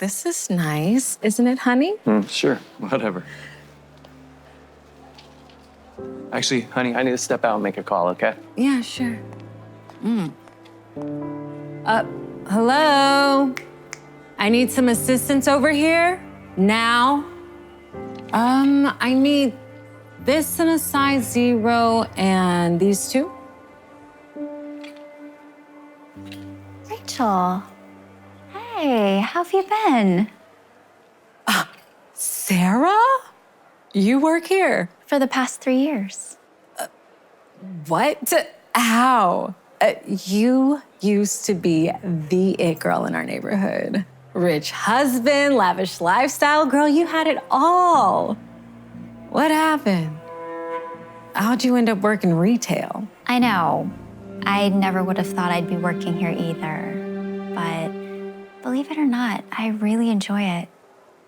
this is nice. Isn't it, honey? Sure, whatever. Actually, honey, I need to step out and make a call, okay? Yeah, sure. Hello? I need some assistance over here, now. I need this in a size 0 and these two. Rachel, hey, how have you been? Sarah? You work here? For the past 3 years. What? How? You used to be the it girl in our neighborhood. Rich husband, lavish lifestyle. Girl, you had it all. What happened? How'd you end up working retail? I know. I never would have thought I'd be working here either. But believe it or not, I really enjoy it.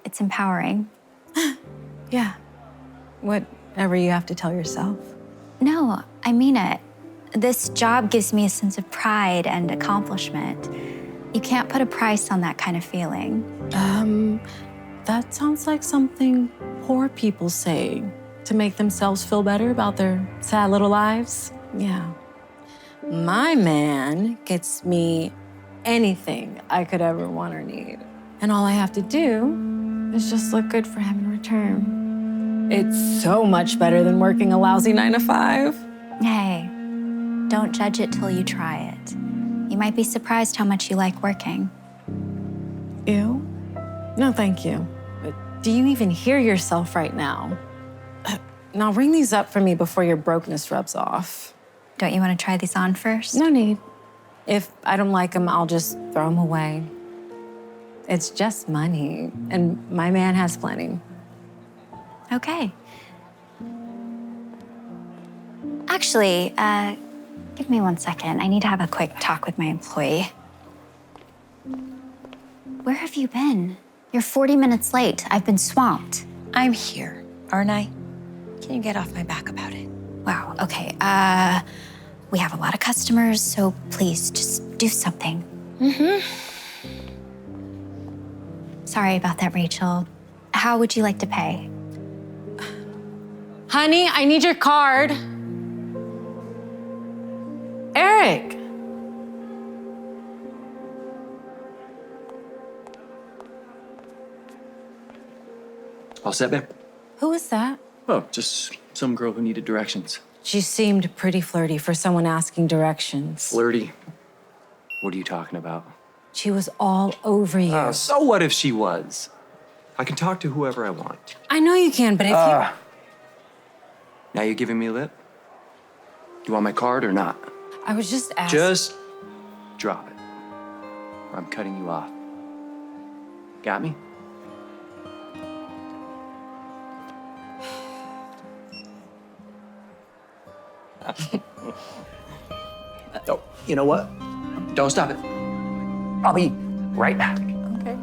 It's empowering. Yeah. Whatever you have to tell yourself. No, I mean it. This job gives me a sense of pride and accomplishment. You can't put a price on that kind of feeling. That sounds like something poor people say to make themselves feel better about their sad little lives. Yeah. My man gets me anything I could ever want or need. And all I have to do is just look good for him in return. It's so much better than working a lousy 9 to 5. Hey, don't judge it till you try it. You might be surprised how much you like working. Ew? No, thank you. But do you even hear yourself right now? Now ring these up for me before your brokenness rubs off. Don't you want to try these on first? No need. If I don't like them, I'll just throw them away. It's just money, and my man has plenty. Okay. Actually, give me 1 second. I need to have a quick talk with my employee. Where have you been? You're 40 minutes late. I've been swamped. I'm here, aren't I? Can you get off my back about it? Wow, okay. We have a lot of customers, so please just do something. Sorry about that, Rachel. How would you like to pay? Honey, I need your card. Eric. All set, babe? Who is that? Oh, just some girl who needed directions. She seemed pretty flirty for someone asking directions. Flirty? What are you talking about? She was all over you. So what if she was? I can talk to whoever I want. I know you can, but if you... Now you're giving me lip? You want my card or not? I was just asking... Just drop it. Or I'm cutting you off. Got me? Oh, you know what? Don't stop it. I'll be right back. Okay.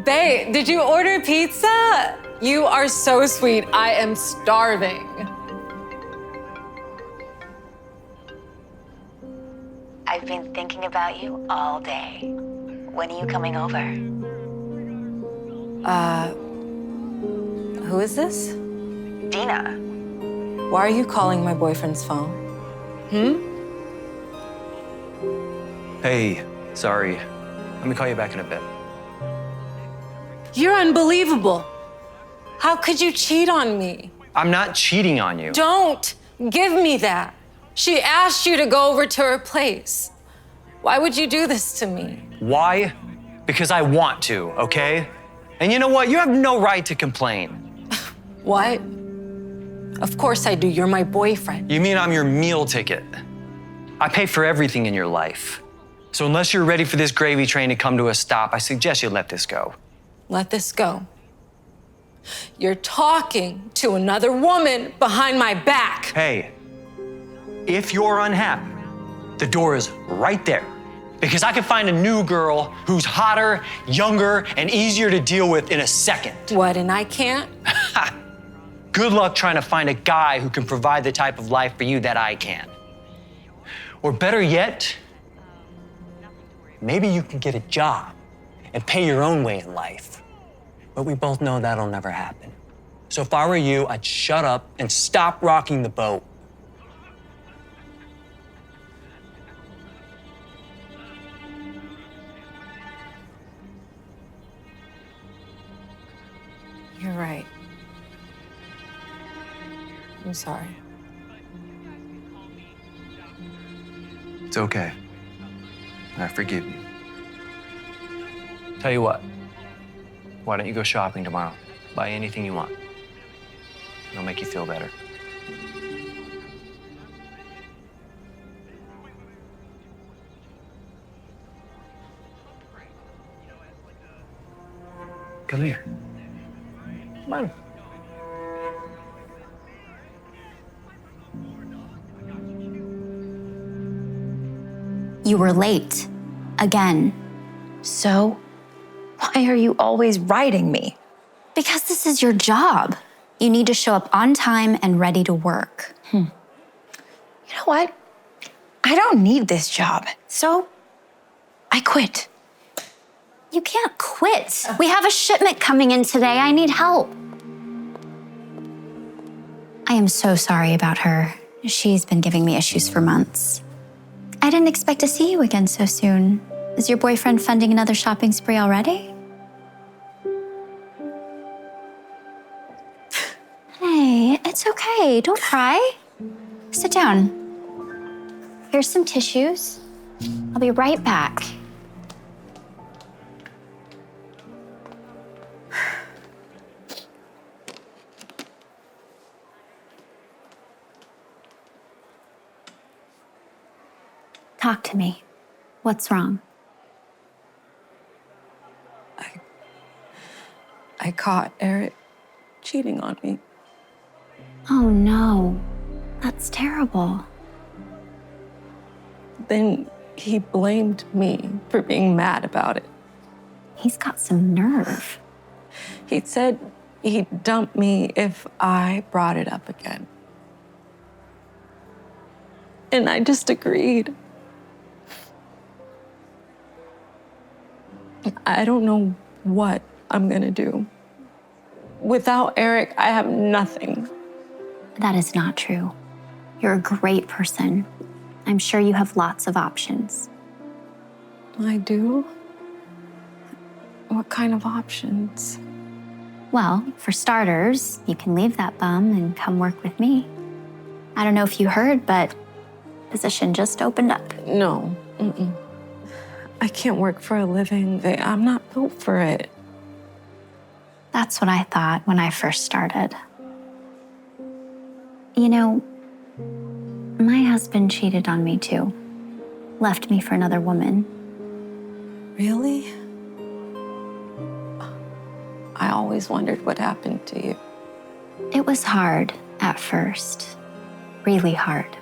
Babe, did you order pizza? You are so sweet. I am starving. I've been thinking about you all day. When are you coming over? Who is this? Dina. Why are you calling my boyfriend's phone? Hey, sorry. Let me call you back in a bit. You're unbelievable. How could you cheat on me? I'm not cheating on you. Don't give me that. She asked you to go over to her place. Why would you do this to me? Why? Because I want to, okay? And you know what? You have no right to complain. What? Of course I do. You're my boyfriend. You mean I'm your meal ticket? I pay for everything in your life. So unless you're ready for this gravy train to come to a stop, I suggest you let this go. Let this go. You're talking to another woman behind my back. Hey, if you're unhappy, the door is right there. Because I can find a new girl who's hotter, younger, and easier to deal with in a second. What, and I can't? Good luck trying to find a guy who can provide the type of life for you that I can. Or better yet, maybe you can get a job and pay your own way in life. But we both know that'll never happen. So if I were you, I'd shut up and stop rocking the boat. You're right. I'm sorry. It's okay. I forgive you. Tell you what, why don't you go shopping tomorrow? Buy anything you want. It'll make you feel better. Come here. Come on. You were late. Again. So, why are you always writing me? Because this is your job. You need to show up on time and ready to work. You know what? I don't need this job. So, I quit. You can't quit. We have a shipment coming in today. I need help. I am so sorry about her. She's been giving me issues for months. I didn't expect to see you again so soon. Is your boyfriend funding another shopping spree already? Hey, it's okay. Don't cry. Sit down. Here's some tissues. I'll be right back. Talk to me. What's wrong? I caught Eric cheating on me. Oh no, that's terrible. Then he blamed me for being mad about it. He's got some nerve. He said he'd dump me if I brought it up again. And I just agreed. I don't know what I'm gonna do. Without Eric, I have nothing. That is not true. You're a great person. I'm sure you have lots of options. I do? What kind of options? Well, for starters, you can leave that bum and come work with me. I don't know if you heard, but position just opened up. No. Mm-mm. I can't work for a living. I'm not built for it. That's what I thought when I first started. You know, my husband cheated on me too. Left me for another woman. Really? I always wondered what happened to you. It was hard at first, really hard.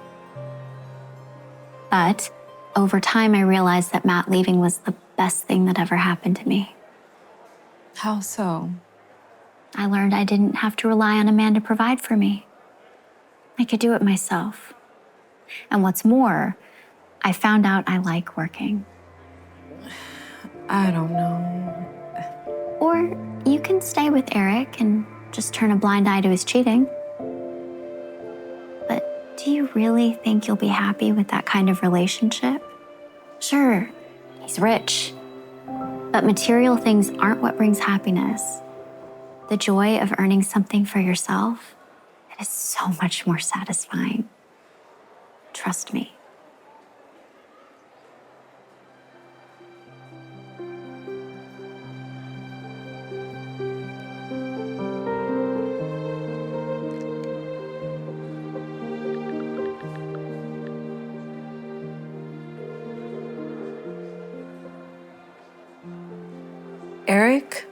But over time, I realized that Matt leaving was the best thing that ever happened to me. How so? I learned I didn't have to rely on a man to provide for me. I could do it myself. And what's more, I found out I like working. I don't know. Or you can stay with Eric and just turn a blind eye to his cheating. But do you really think you'll be happy with that kind of relationship? Sure, he's rich, but material things aren't what brings happiness. The joy of earning something for yourself, it is so much more satisfying. Trust me. Eric,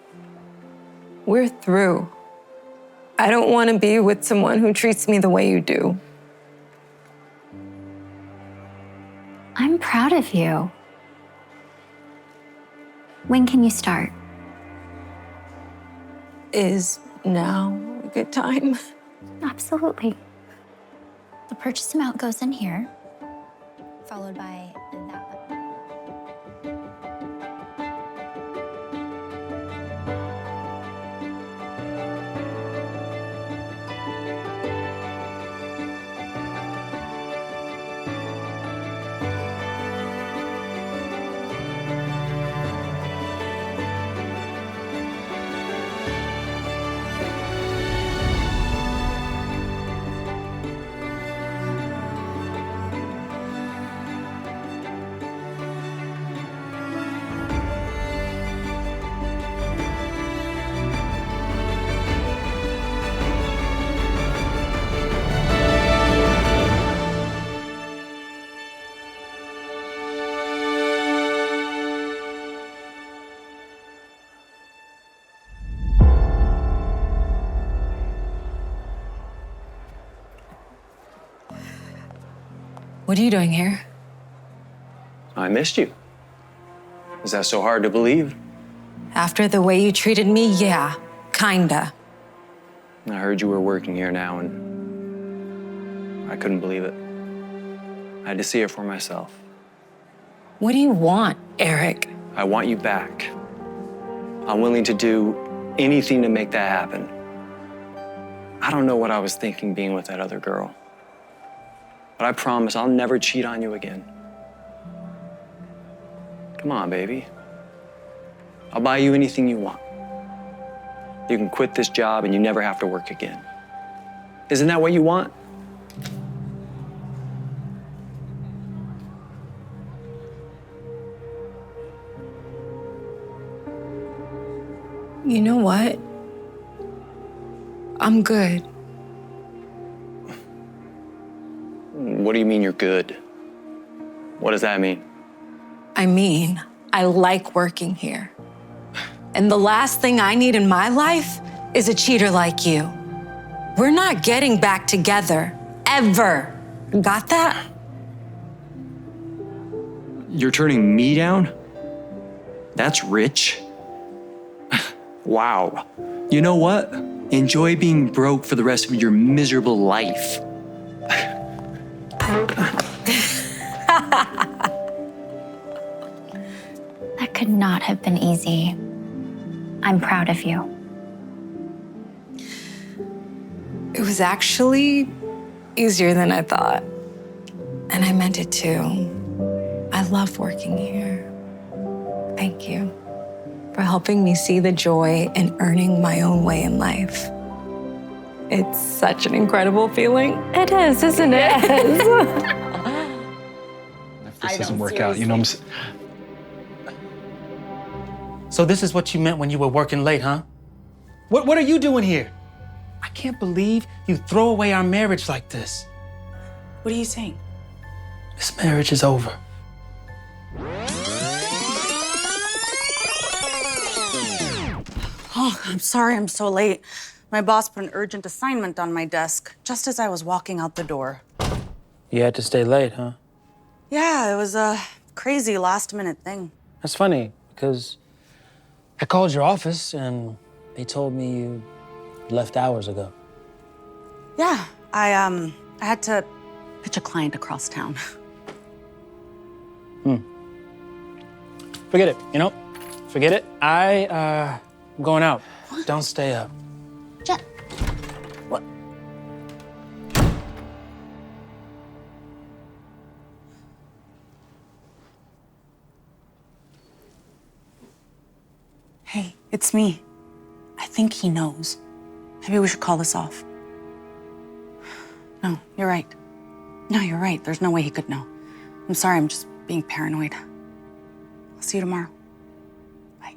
we're through. I don't want to be with someone who treats me the way you do. I'm proud of you. When can you start? Is now a good time? Absolutely. The purchase amount goes in here. followed by that button. What are you doing here? I missed you. Is that so hard to believe? After the way you treated me, yeah, kinda. I heard you were working here now, and I couldn't believe it. I had to see it for myself. What do you want, Eric? I want you back. I'm willing to do anything to make that happen. I don't know what I was thinking being with that other girl. But I promise I'll never cheat on you again. Come on, baby. I'll buy you anything you want. You can quit this job and you never have to work again. Isn't that what you want? You know what? I'm good. What do you mean you're good? What does that mean? I mean, I like working here. And the last thing I need in my life is a cheater like you. We're not getting back together, ever. Got that? You're turning me down? That's rich. Wow. You know what? Enjoy being broke for the rest of your miserable life. That could not have been easy. I'm proud of you. It was actually easier than I thought. And I meant it too. I love working here. Thank you for helping me see the joy in earning my own way in life. It's such an incredible feeling. It is, isn't it? If this doesn't work out, you know what I'm So this is what you meant when you were working late, huh? What are you doing here? I can't believe you throw away our marriage like this. What are you saying? This marriage is over. Oh, I'm sorry I'm so late. My boss put an urgent assignment on my desk just as I was walking out the door. You had to stay late, huh? Yeah, it was a crazy last-minute thing. That's funny, because I called your office and they told me you left hours ago. Yeah, I had to pitch a client across town. Forget it, you know? Forget it. I'm going out. What? Don't stay up. Jet. What? Hey, it's me. I think he knows. Maybe we should call this off. No, you're right. No, you're right. There's no way he could know. I'm sorry, I'm just being paranoid. I'll see you tomorrow. Bye.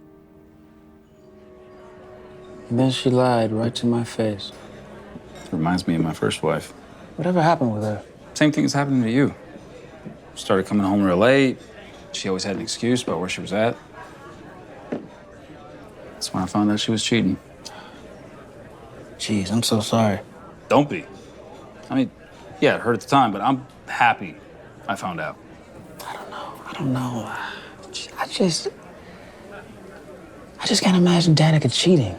And then she lied right to my face. Reminds me of my first wife. Whatever happened with her? Same thing is happening to you. Started coming home real late. She always had an excuse about where she was at. That's when I found out she was cheating. Jeez, I'm so sorry. Don't be. I mean, yeah, it hurt at the time, but I'm happy I found out. I don't know. I just can't imagine Danica cheating.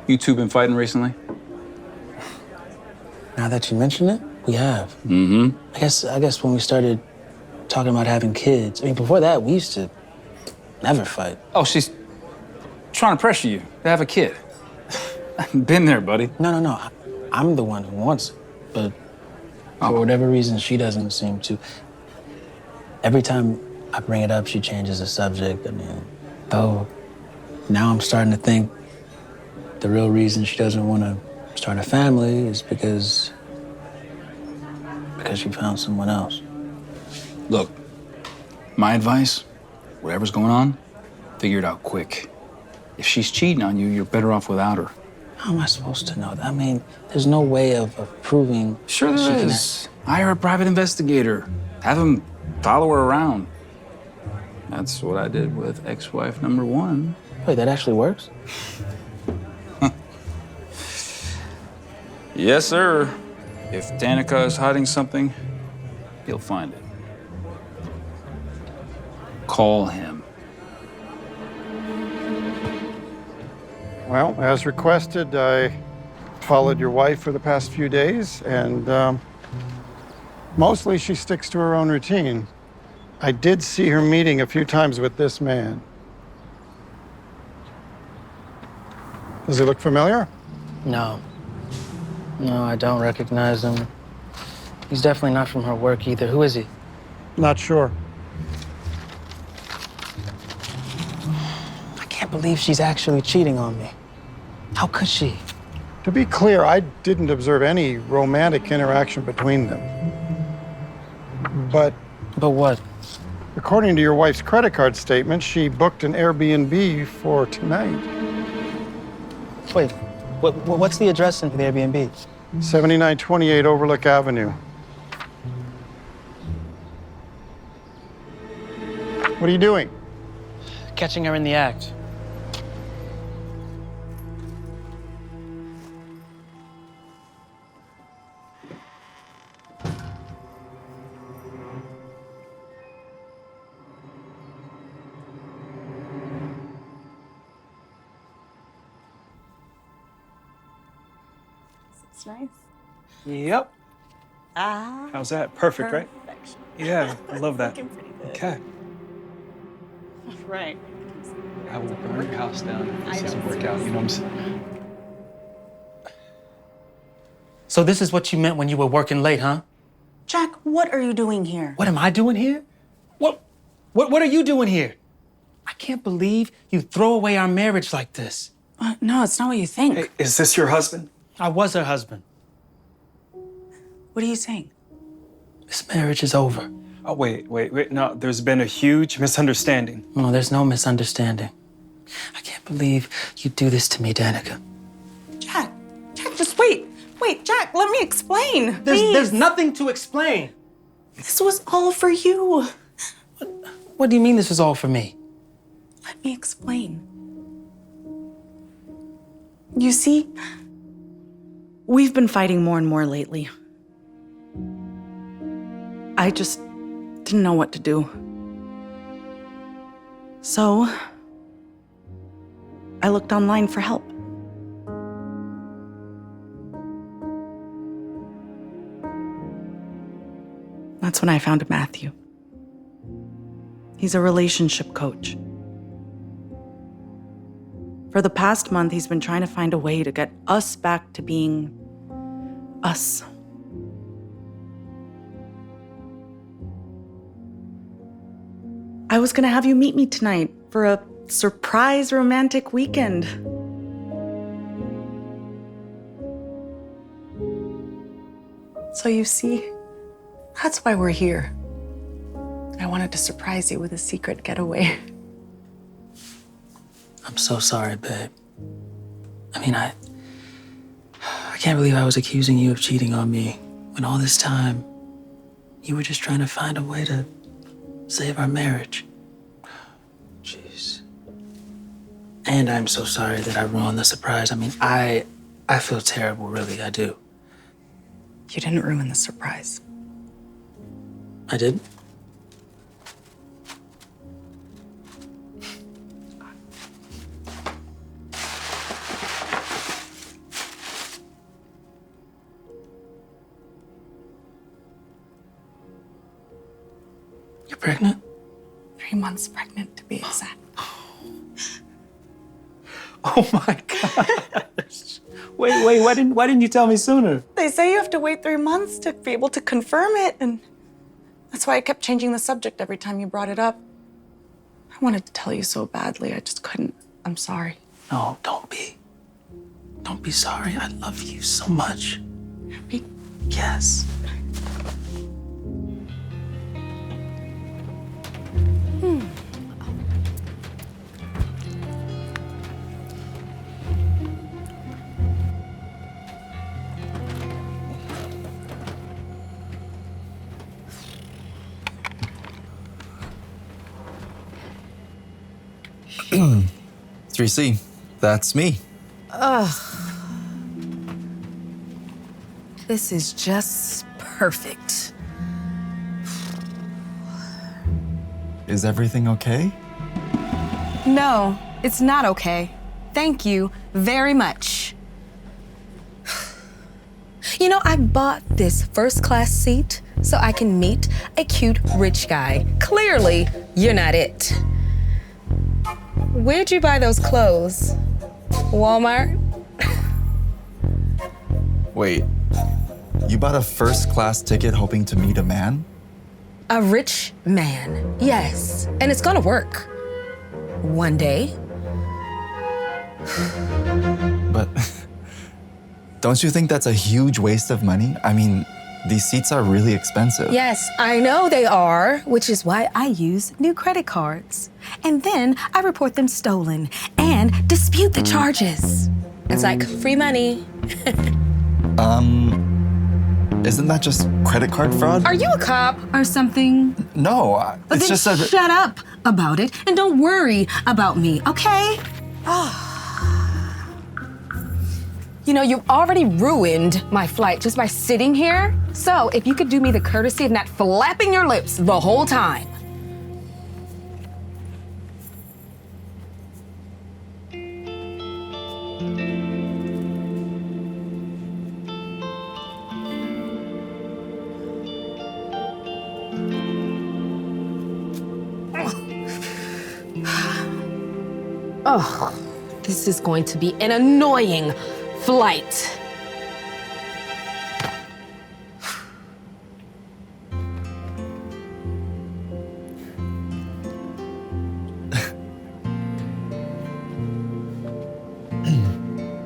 You two been fighting recently? Now that you mention it? We have. Mm-hmm. I guess when we started talking about having kids, I mean, before that, we used to never fight. Oh, she's trying to pressure you to have a kid. Been there, buddy. No. I'm the one who wants it. But for whatever reason, she doesn't seem to. Every time I bring it up, she changes the subject. I mean, though now I'm starting to think the real reason she doesn't want to start a family is because she found someone else. Look, my advice, whatever's going on, figure it out quick. If she's cheating on you, you're better off without her. How am I supposed to know that? I mean, there's no way of proving. Sure that there she is. Hire a private investigator. Have him follow her around. That's what I did with ex-wife number 1. Wait, that actually works? Yes, sir. If Danica is hiding something, he'll find it. Call him. Well, as requested, I followed your wife for the past few days, and mostly she sticks to her own routine. I did see her meeting a few times with this man. Does he look familiar? No, I don't recognize him. He's definitely not from her work either. Who is he? Not sure. I can't believe she's actually cheating on me. How could she? To be clear, I didn't observe any romantic interaction between them. But what? according to your wife's credit card statement, she booked an Airbnb for tonight. Wait, what's the address for the Airbnb? 7928 Overlook Avenue. What are you doing? Catching her in the act. It's nice. Yep. Ah. How's that? Perfect, right? Perfection. Yeah, I love that. Looking pretty good. Okay. Right. I will burn your house down if this I doesn't don't work see out. this. You know what I'm saying? So this is what you meant when you were working late, huh? Jack, what are you doing here? What am I doing here? What are you doing here? I can't believe you throw away our marriage like this. No, it's not what you think. Hey, is this your husband? I was her husband. What are you saying? This marriage is over. Oh, wait. No, there's been a huge misunderstanding. No, there's no misunderstanding. I can't believe you do this to me, Danica. Jack, just wait. Wait, Jack, let me explain. There's nothing to explain. This was all for you. What do you mean this was all for me? Let me explain. You see, we've been fighting more and more lately. I just didn't know what to do. So, I looked online for help. That's when I found Matthew. He's a relationship coach. For the past month, he's been trying to find a way to get us back to being us. I was gonna have you meet me tonight for a surprise romantic weekend. So you see, that's why we're here. I wanted to surprise you with a secret getaway. I'm so sorry, babe. I mean, I can't believe I was accusing you of cheating on me when all this time you were just trying to find a way to save our marriage. Jeez. And I'm so sorry that I ruined the surprise. I mean, I feel terrible, really, I do. You didn't ruin the surprise. I did? You're pregnant? 3 months pregnant, to be exact. Oh my gosh. Wait, why didn't you tell me sooner? They say you have to wait 3 months to be able to confirm it, and that's why I kept changing the subject every time you brought it up. I wanted to tell you so badly, I just couldn't. I'm sorry. No, don't be. Don't be sorry. I love you so much. Happy? Yes. Hmm. 3C, that's me. This is just perfect. Is everything okay? No, it's not okay. Thank you very much. You know, I bought this first-class seat so I can meet a cute rich guy. Clearly, you're not it. Where'd you buy those clothes? Walmart? Wait, you bought a first-class ticket hoping to meet a man? A rich man, yes. And it's gonna work. One day. But don't you think that's a huge waste of money? I mean, these seats are really expensive. Yes, I know they are, which is why I use new credit cards. And then I report them stolen and dispute the charges. It's like free money. Isn't that just credit card fraud? Are you a cop or something? No, But it's then just a... shut up about it and don't worry about me, okay? You know, you've already ruined my flight just by sitting here. So if you could do me the courtesy of not flapping your lips the whole time. Oh, this is going to be an annoying flight.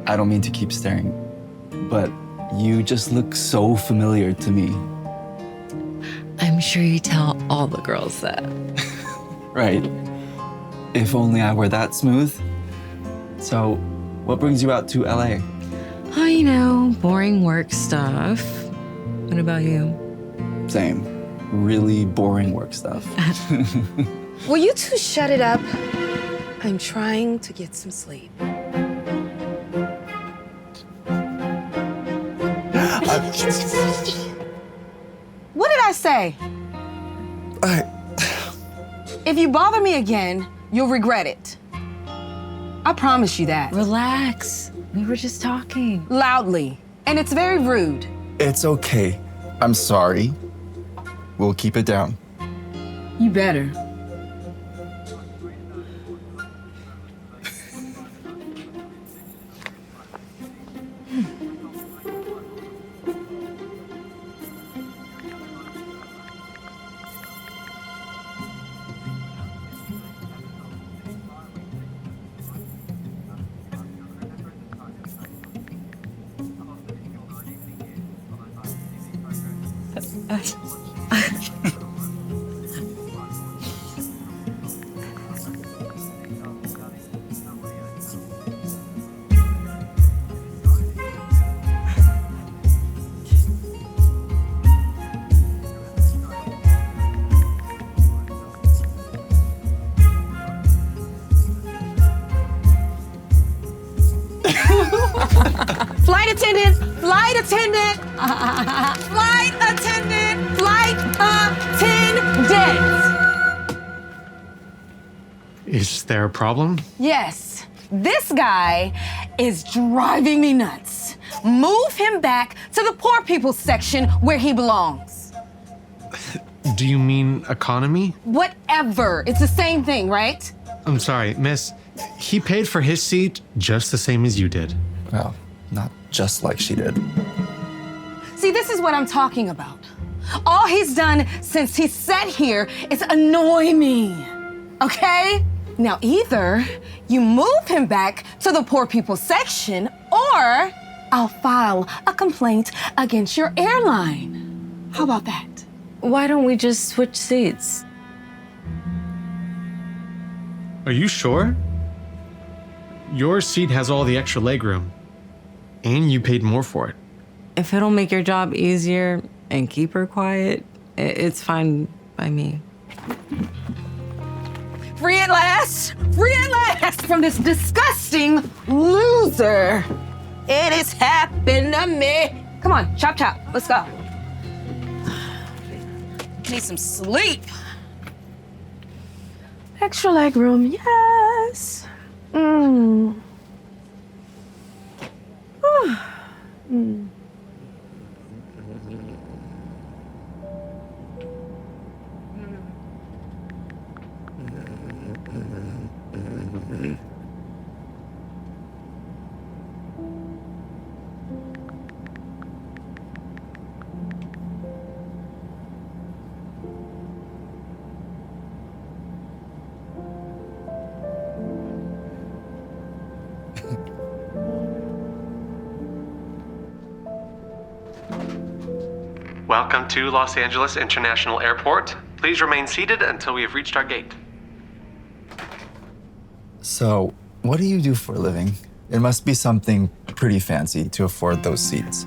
I don't mean to keep staring, but you just look so familiar to me. I'm sure you tell all the girls that. Right. If only I were that smooth. So, what brings you out to LA? Oh, you know, boring work stuff. What about you? Same. Really boring work stuff. Will you two shut it up? I'm trying to get some sleep. What did I say? If you bother me again, you'll regret it. I promise you that. Relax. We were just talking. Loudly. And it's very rude. It's okay. I'm sorry. We'll keep it down. You better. Flight attendant! Flight attendant! Flight attendant! Flight attendant! Is there a problem? Yes, this guy is driving me nuts. Move him back to the poor people section where he belongs. Do you mean economy? Whatever. It's the same thing, right? I'm sorry, miss. He paid for his seat just the same as you did. Well, not just like she did. See, this is what I'm talking about. All he's done since he sat here is annoy me, okay? Now, either you move him back to the poor people section, or I'll file a complaint against your airline. How about that? Why don't we just switch seats? Are you sure? Your seat has all the extra legroom, and you paid more for it. If it'll make your job easier and keep her quiet, it's fine by me. Free at last! Free at last from this disgusting loser! It has happened to me. Come on, chop chop, let's go. Need some sleep. Extra leg room, yes. Welcome to Los Angeles International Airport. Please remain seated until we have reached our gate. So, what do you do for a living? It must be something pretty fancy to afford those seats.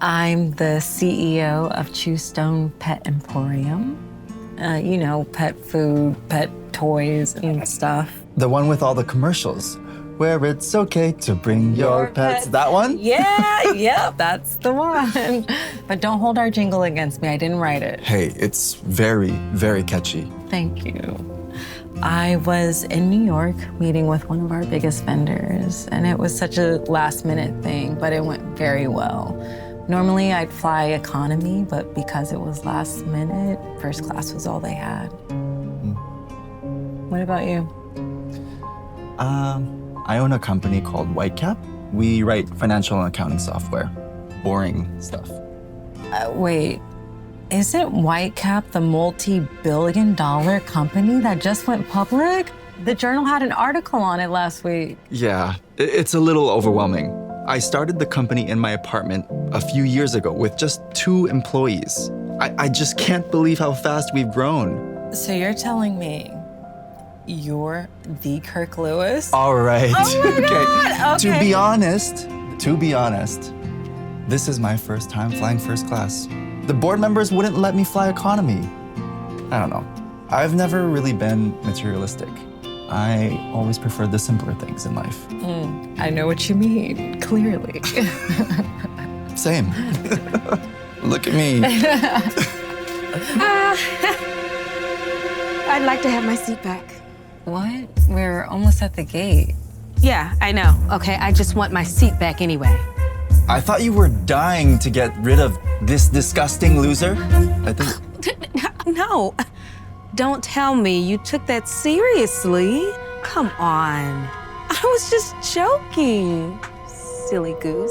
I'm the CEO of Chewstone Pet Emporium. Pet food, pet toys and stuff. The one with all the commercials, where it's okay to bring your pets. That one? Yeah, yep, that's the one. But don't hold our jingle against me. I didn't write it. Hey, it's very, very catchy. Thank you. I was in New York meeting with one of our biggest vendors, and it was such a last-minute thing, but it went very well. Normally, I'd fly economy, but because it was last minute, first class was all they had. What about you? I own a company called Whitecap. We write financial and accounting software. Boring stuff. Wait, isn't Whitecap the multi-billion-dollar company that just went public? The Journal had an article on it last week. Yeah, it's a little overwhelming. I started the company in my apartment a few years ago with just 2 employees. I just can't believe how fast we've grown. So you're telling me you're the Kirk Lewis? All right. Oh my God. Okay. To be honest, this is my first time flying first class. The board members wouldn't let me fly economy. I don't know. I've never really been materialistic. I always preferred the simpler things in life. I know what you mean, clearly. Same. Look at me. I'd like to have my seat back. What? We're almost at the gate. Yeah, I know. Okay, I just want my seat back anyway. I thought you were dying to get rid of this disgusting loser. I think... No. Don't tell me you took that seriously. Come on. I was just joking, silly goose.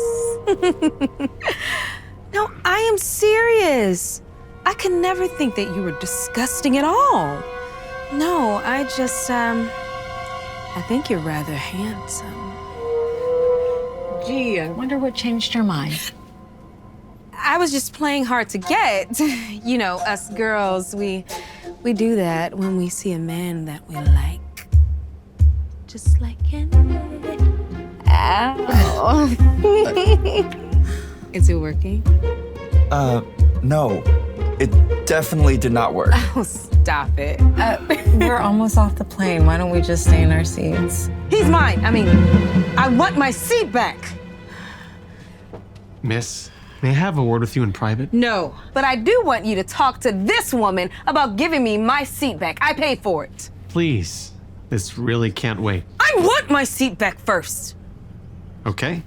No, I am serious. I could never think that you were disgusting at all. No, I think you're rather handsome. Gee, I wonder what changed your mind. I was just playing hard to get. You know, us girls, we do that when we see a man that we like. Just like Henry. Ow. Is it working? No. It definitely did not work. Oh, stop it. We're almost off the plane. Why don't we just stay in our seats? He's mine. I want my seat back. Miss, may I have a word with you in private? No, but I do want you to talk to this woman about giving me my seat back. I paid for it. Please, this really can't wait. I want my seat back first. Okay.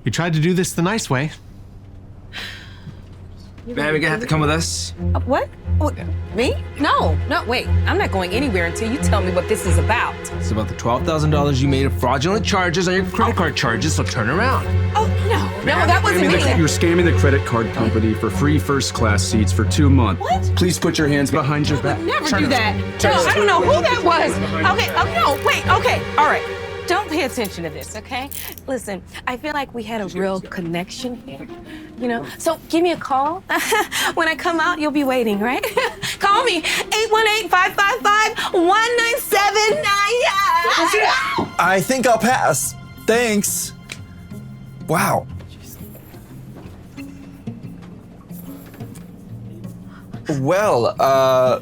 You tried to do this the nice way. Babe, you're gonna have to come with us. What? Me? No, wait. I'm not going anywhere until you tell me what this is about. It's about the $12,000 you made of fraudulent charges on your credit card charges, so turn around. Oh, no, that wasn't me. You're scamming the credit card company for free first-class seats for 2 months. What? Please put your hands behind your back. Never do that. No, I don't know who that was. Okay, no, wait, okay, all right. Don't pay attention to this, okay? Listen, I feel like we had a real connection here, you know? So give me a call. When I come out, you'll be waiting, right? Call me, 818-555-1979. I think I'll pass. Thanks. Wow. Well,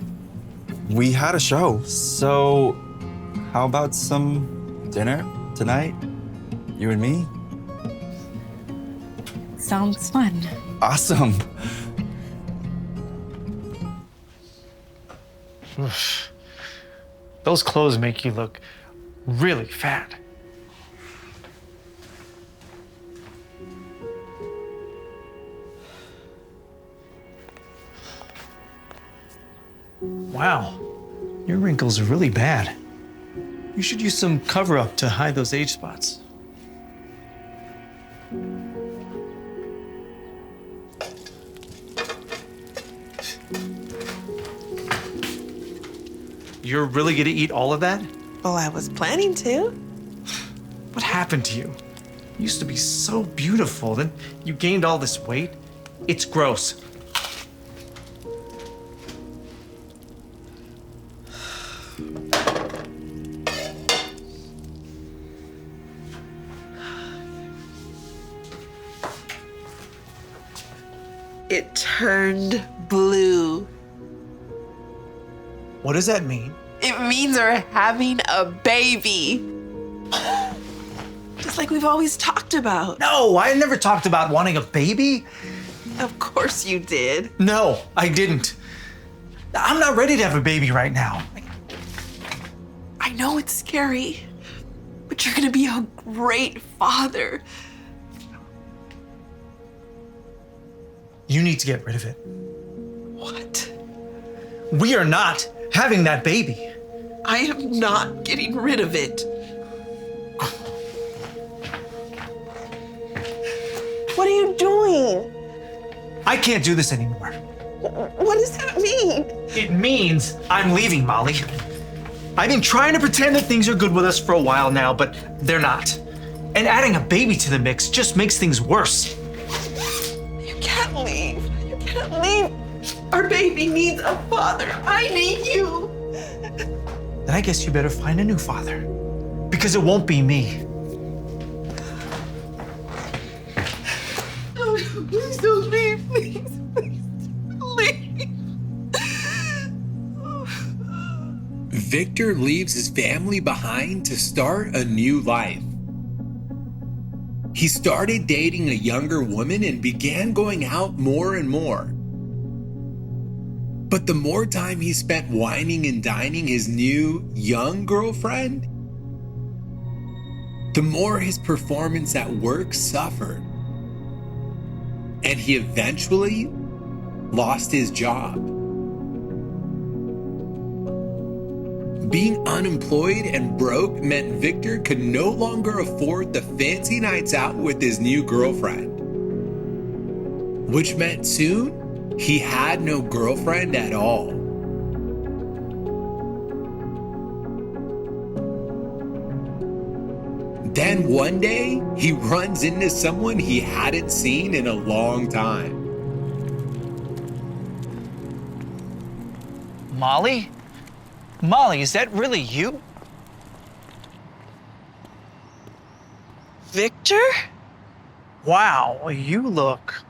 we had a show, so how about some dinner tonight? You and me? Sounds fun. Awesome. Those clothes make you look really fat. Wow, your wrinkles are really bad. You should use some cover-up to hide those age spots. You're really gonna eat all of that? Well, I was planning to. What happened to you? You used to be so beautiful, then you gained all this weight. It's gross. It turned blue. What does that mean? It means we're having a baby. Just like we've always talked about. No, I never talked about wanting a baby. Of course you did. No, I didn't. I'm not ready to have a baby right now. I know it's scary, but you're gonna be a great father. You need to get rid of it. What? We are not having that baby. I am not getting rid of it. What are you doing? I can't do this anymore. What does that mean? It means I'm leaving, Molly. I've been trying to pretend that things are good with us for a while now, but they're not. And adding a baby to the mix just makes things worse. You can't leave. You can't leave. Our baby needs a father. I need you. Then I guess you better find a new father. Because it won't be me. Oh, please don't leave. Please. Please. Victor leaves his family behind to start a new life. He started dating a younger woman and began going out more and more. But the more time he spent whining and dining his new, young girlfriend, the more his performance at work suffered. And he eventually lost his job. Being unemployed and broke meant Victor could no longer afford the fancy nights out with his new girlfriend. Which meant soon, he had no girlfriend at all. Then one day, he runs into someone he hadn't seen in a long time. Molly? Molly, is that really you? Victor? Wow, you look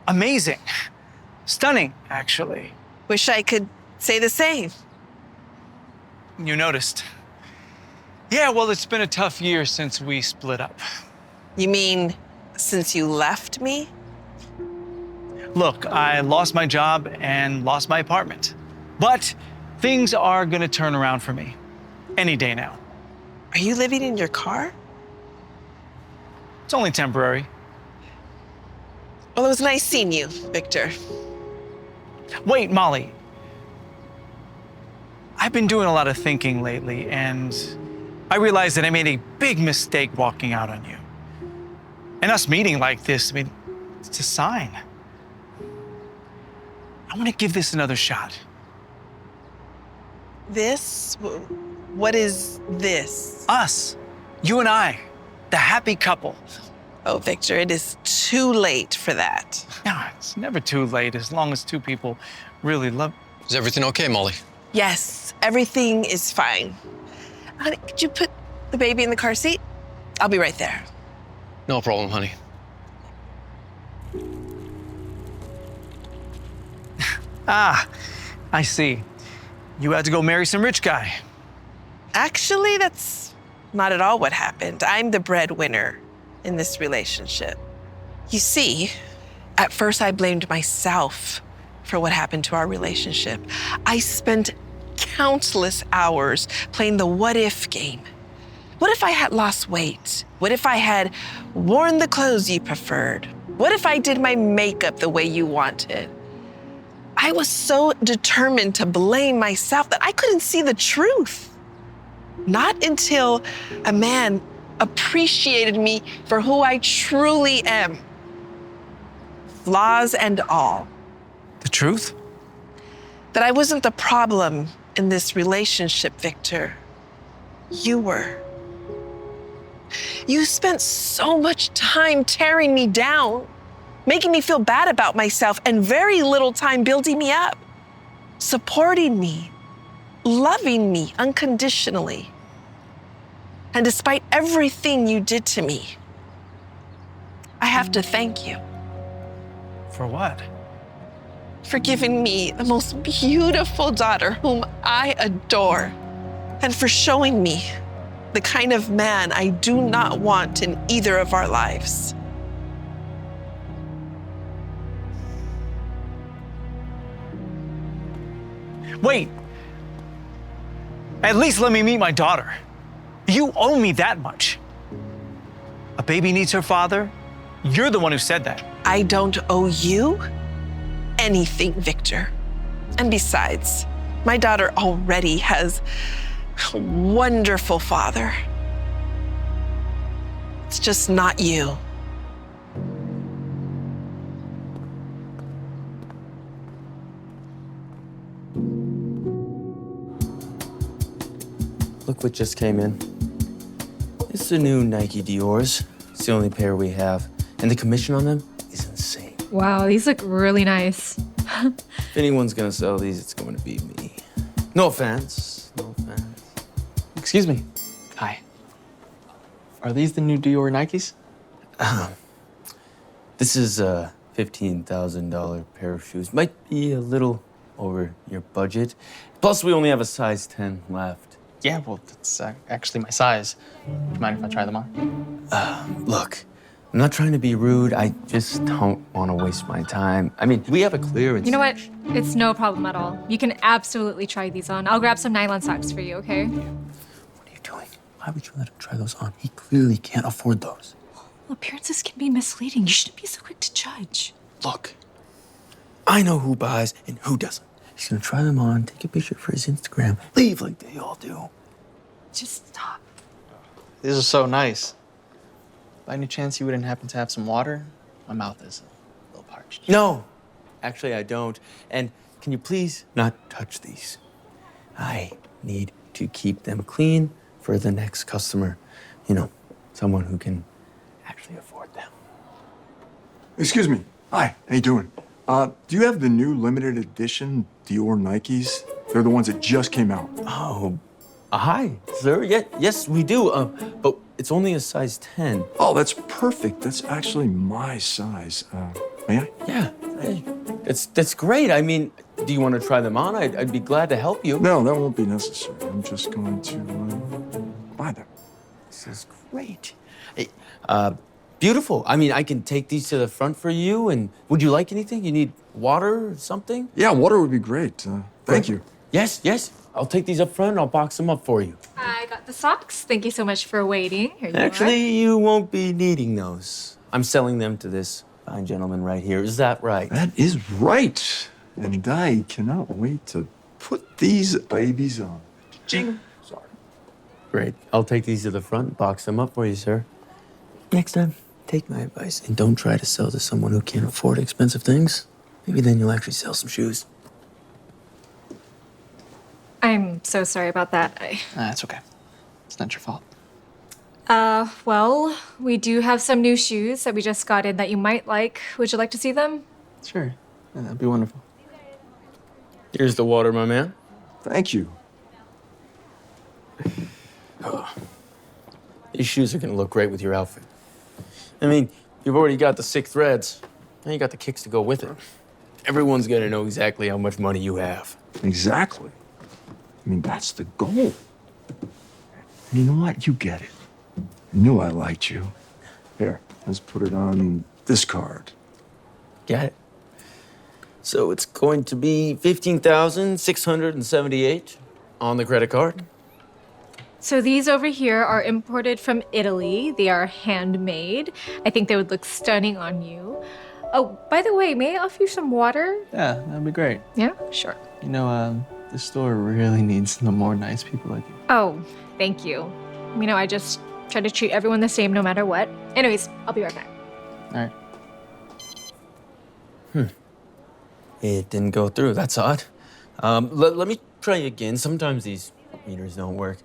amazing. Stunning, actually. Wish I could say the same. You noticed. Yeah, well, it's been a tough year since we split up. You mean since you left me? Look, I lost my job and lost my apartment. But things are gonna turn around for me any day now. Are you living in your car? It's only temporary. Well, it was nice seeing you, Victor. Wait, Molly. I've been doing a lot of thinking lately, and I realized that I made a big mistake walking out on you. And us meeting like this, I mean, it's a sign. I want to give this another shot. This? What is this? Us. You and I. The happy couple. Oh, Victor, it is too late for that. No, it's never too late as long as two people really love. Is everything okay, Molly? Yes, everything is fine. Honey, could you put the baby in the car seat? I'll be right there. No problem, honey. Ah, I see. You had to go marry some rich guy. Actually, that's not at all what happened. I'm the breadwinner in this relationship. You see, at first I blamed myself for what happened to our relationship. I spent countless hours playing the what if game. What if I had lost weight? What if I had worn the clothes you preferred? What if I did my makeup the way you wanted? I was so determined to blame myself that I couldn't see the truth. Not until a man appreciated me for who I truly am. Flaws and all. The truth? That I wasn't the problem in this relationship, Victor. You were. You spent so much time tearing me down, making me feel bad about myself, and very little time building me up, supporting me, loving me unconditionally. And despite everything you did to me, I have to thank you. For what? For giving me the most beautiful daughter whom I adore, and for showing me the kind of man I do not want in either of our lives. Wait. At least let me meet my daughter. You owe me that much. A baby needs her father. You're the one who said that. I don't owe you anything, Victor. And besides, my daughter already has a wonderful father. It's just not you. Look what just came in. It's the new Nike Dior's. It's the only pair we have. And the commission on them is insane. Wow, these look really nice. If anyone's gonna sell these, it's going to be me. No offense. No offense. Excuse me. Hi. Are these the new Dior Nikes? This is a $15,000 pair of shoes. Might be a little over your budget. Plus, we only have a size 10 left. Yeah, well, that's actually my size. Do you mind if I try them on? Look, I'm not trying to be rude. I just don't want to waste my time. I mean, we have a clearance. You know what? It's no problem at all. You can absolutely try these on. I'll grab some nylon socks for you, okay? What are you doing? Why would you let him try those on? He clearly can't afford those. Appearances can be misleading. You shouldn't be so quick to judge. Look, I know who buys and who doesn't. He's gonna try them on, take a picture for his Instagram, leave like they all do. Just stop. These are so nice. By any chance you wouldn't happen to have some water? My mouth is a little parched. No, actually I don't. And can you please not touch these? I need to keep them clean for the next customer. You know, someone who can actually afford them. Excuse me. Hi, how you doing? Do you have the new limited edition Dior Nikes? They're the ones that just came out. Oh, hi, sir. Yes, we do. But it's only a size 10. Oh, that's perfect. That's actually my size. May I? Yeah. Hey, that's great. I mean, do you want to try them on? I'd be glad to help you. No, that won't be necessary. I'm just going to buy them. This is great. Hey, beautiful. I mean, I can take these to the front for you. And would you like anything? You need water or something? Yeah, water would be great. Thank you. Yes. I'll take these up front and I'll box them up for you. I got the socks. Thank you so much for waiting. Here you Actually, you won't be needing those. I'm selling them to this fine gentleman right here. Is that right? That is right. And I cannot wait to put these babies on. Jingle. Sorry. Great. I'll take these to the front and box them up for you, sir. Next time, take my advice and don't try to sell to someone who can't afford expensive things. Maybe then you'll actually sell some shoes. I'm so sorry about that. That's okay. It's not your fault. Well, we do have some new shoes that we just got in that you might like. Would you like to see them? Sure. Yeah, that'd be wonderful. Here's the water, my man. Thank you. Oh. These shoes are gonna look great with your outfit. I mean, you've already got the 6 threads. Now you got the kicks to go with it. Everyone's gonna know exactly how much money you have. Exactly. I mean, that's the goal. And you know what? You get it. I knew I liked you. Here, let's put it on this card. Got it. So it's going to be $15,678 on the credit card. So these over here are imported from Italy. They are handmade. I think they would look stunning on you. Oh, by the way, may I offer you some water? Yeah, that'd be great. Yeah, sure. You know, this store really needs some more nice people like you. Oh, thank you. You know, I just try to treat everyone the same no matter what. Anyways, I'll be right back. All right. It didn't go through. That's odd. Let me try again. Sometimes these meters don't work.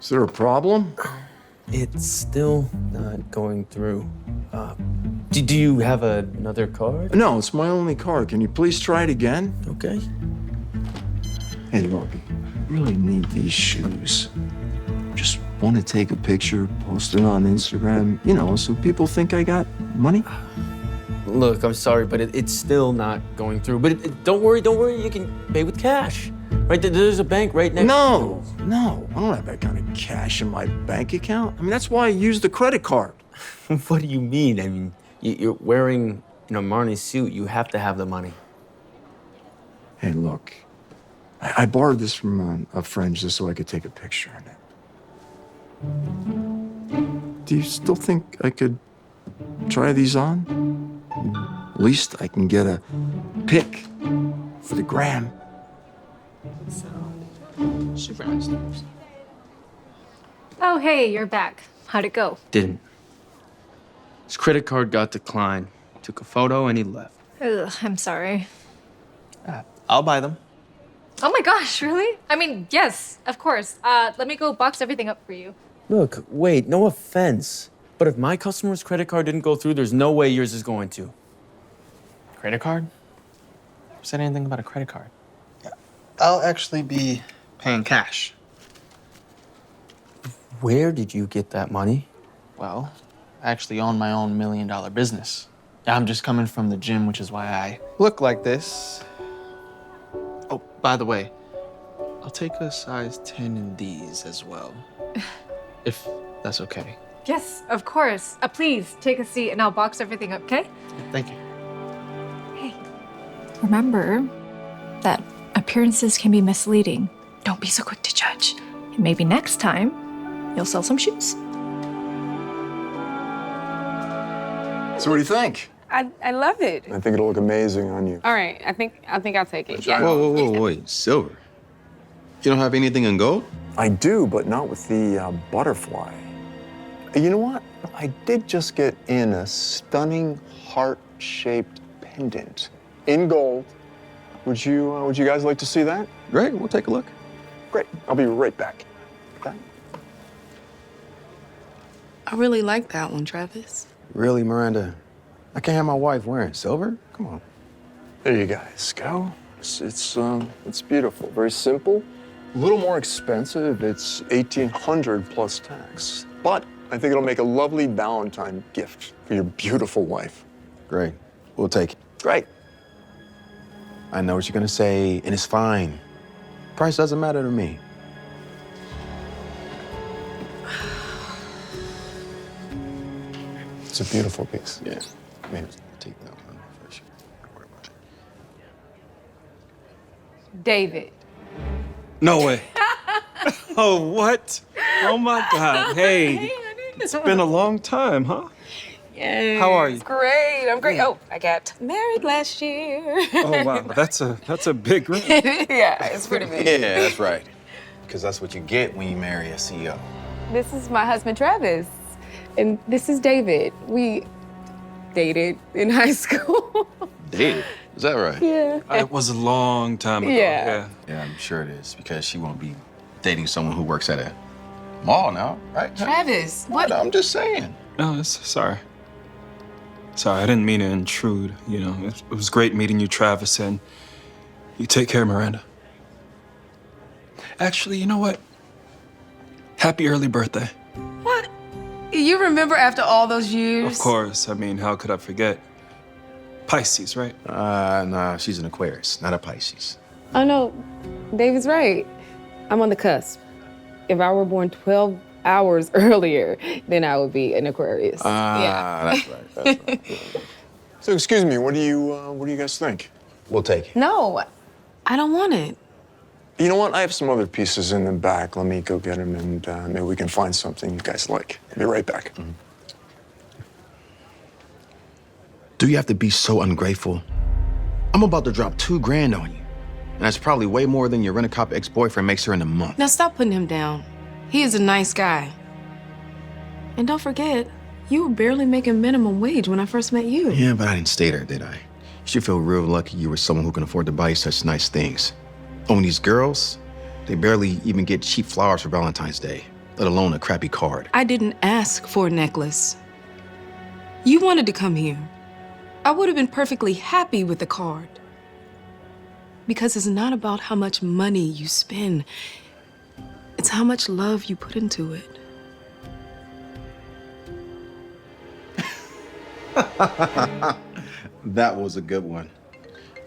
Is there a problem? It's still not going through. Do you have another card? No, it's my only card. Can you please try it again? Okay. Hey, look, I really need these shoes. Just want to take a picture, post it on Instagram, you know, so people think I got money. Look, I'm sorry, but it's still not going through. But don't worry, you can pay with cash. Right, there's a bank right next No, I don't have that kind of cash in my bank account. I mean, that's why I use the credit card. What do you mean? I mean, you're wearing an Armani suit. You have to have the money. Hey, look, I borrowed this from a friend just so I could take a picture in it. Do you still think I could try these on? At least I can get a pic for the gram. Super nice names. Oh, hey, you're back. How'd it go? Didn't. His credit card got declined. Took a photo and he left. Ugh, I'm sorry. I'll buy them. Oh my gosh, really? I mean, yes, of course. Let me go box everything up for you. Look, wait, no offense. But if my customer's credit card didn't go through, there's no way yours is going to. Credit card? Who said anything about a credit card? I'll actually be paying cash. Where did you get that money? Well, I actually own my own $1 million business. I'm just coming from the gym, which is why I look like this. Oh, by the way, I'll take a size 10 in these as well. If that's okay. Yes, of course. Please take a seat and I'll box everything up, okay? Thank you. Hey, remember that appearances can be misleading. Don't be so quick to judge. And maybe next time, you'll sell some shoes. So what do you think? I love it. I think it'll look amazing on you. All right, I think I'll take it. Yeah. Whoa, wait, silver. You don't have anything in gold? I do, but not with the butterfly. You know what? I did just get in a stunning heart-shaped pendant in gold. Would you guys like to see that? Great, we'll take a look. Great, I'll be right back. Okay. I really like that one, Travis. Really, Miranda? I can't have my wife wearing silver? Come on. There you guys go. It's beautiful. Very simple. A little more expensive. It's $1,800 plus tax. But I think it'll make a lovely Valentine gift for your beautiful wife. Great. We'll take it. Great. I know what you're gonna say, and it's fine. Price doesn't matter to me. It's a beautiful piece. Yeah. Maybe take that one first. David. No way. Oh, what? Oh my God. Hey, it's been a long time, huh? Yes. How are you? Great. I'm great. Oh, I got married last year. Oh wow, that's a big ring. Yeah, it's pretty big. Yeah, that's right. Because that's what you get when you marry a CEO. This is my husband, Travis. And this is David. We dated in high school. Dated? Is that right? Yeah. It was a long time ago. Yeah. Yeah, I'm sure it is. Because she won't be dating someone who works at a mall now, right? Travis, what? I'm just saying. No, sorry. Sorry, I didn't mean to intrude. You know, it was great meeting you, Travis, and you take care, Miranda. Actually, you know what? Happy early birthday. What? You remember after all those years? Of course. I mean, how could I forget? Pisces, right? Nah, she's an Aquarius, not a Pisces. Oh no, David's right. I'm on the cusp. If I were born 12 hours earlier, then I would be an Aquarius. That's right. That's right. Yeah. So excuse me, what do you guys think? We'll take it. No, I don't want it. You know what? I have some other pieces in the back. Let me go get them, and maybe we can find something you guys like. I'll be right back. Mm-hmm. Do you have to be so ungrateful? I'm about to drop $2 grand on you. And that's probably way more than your rent-a-cop ex-boyfriend makes her in a month. Now stop putting him down. He is a nice guy. And don't forget, you were barely making minimum wage when I first met you. Yeah, but I didn't stay there, did I? You should feel real lucky you were someone who can afford to buy you such nice things. Oh, and these girls, they barely even get cheap flowers for Valentine's Day, let alone a crappy card. I didn't ask for a necklace. You wanted to come here. I would have been perfectly happy with the card. Because it's not about how much money you spend. It's how much love you put into it. That was a good one.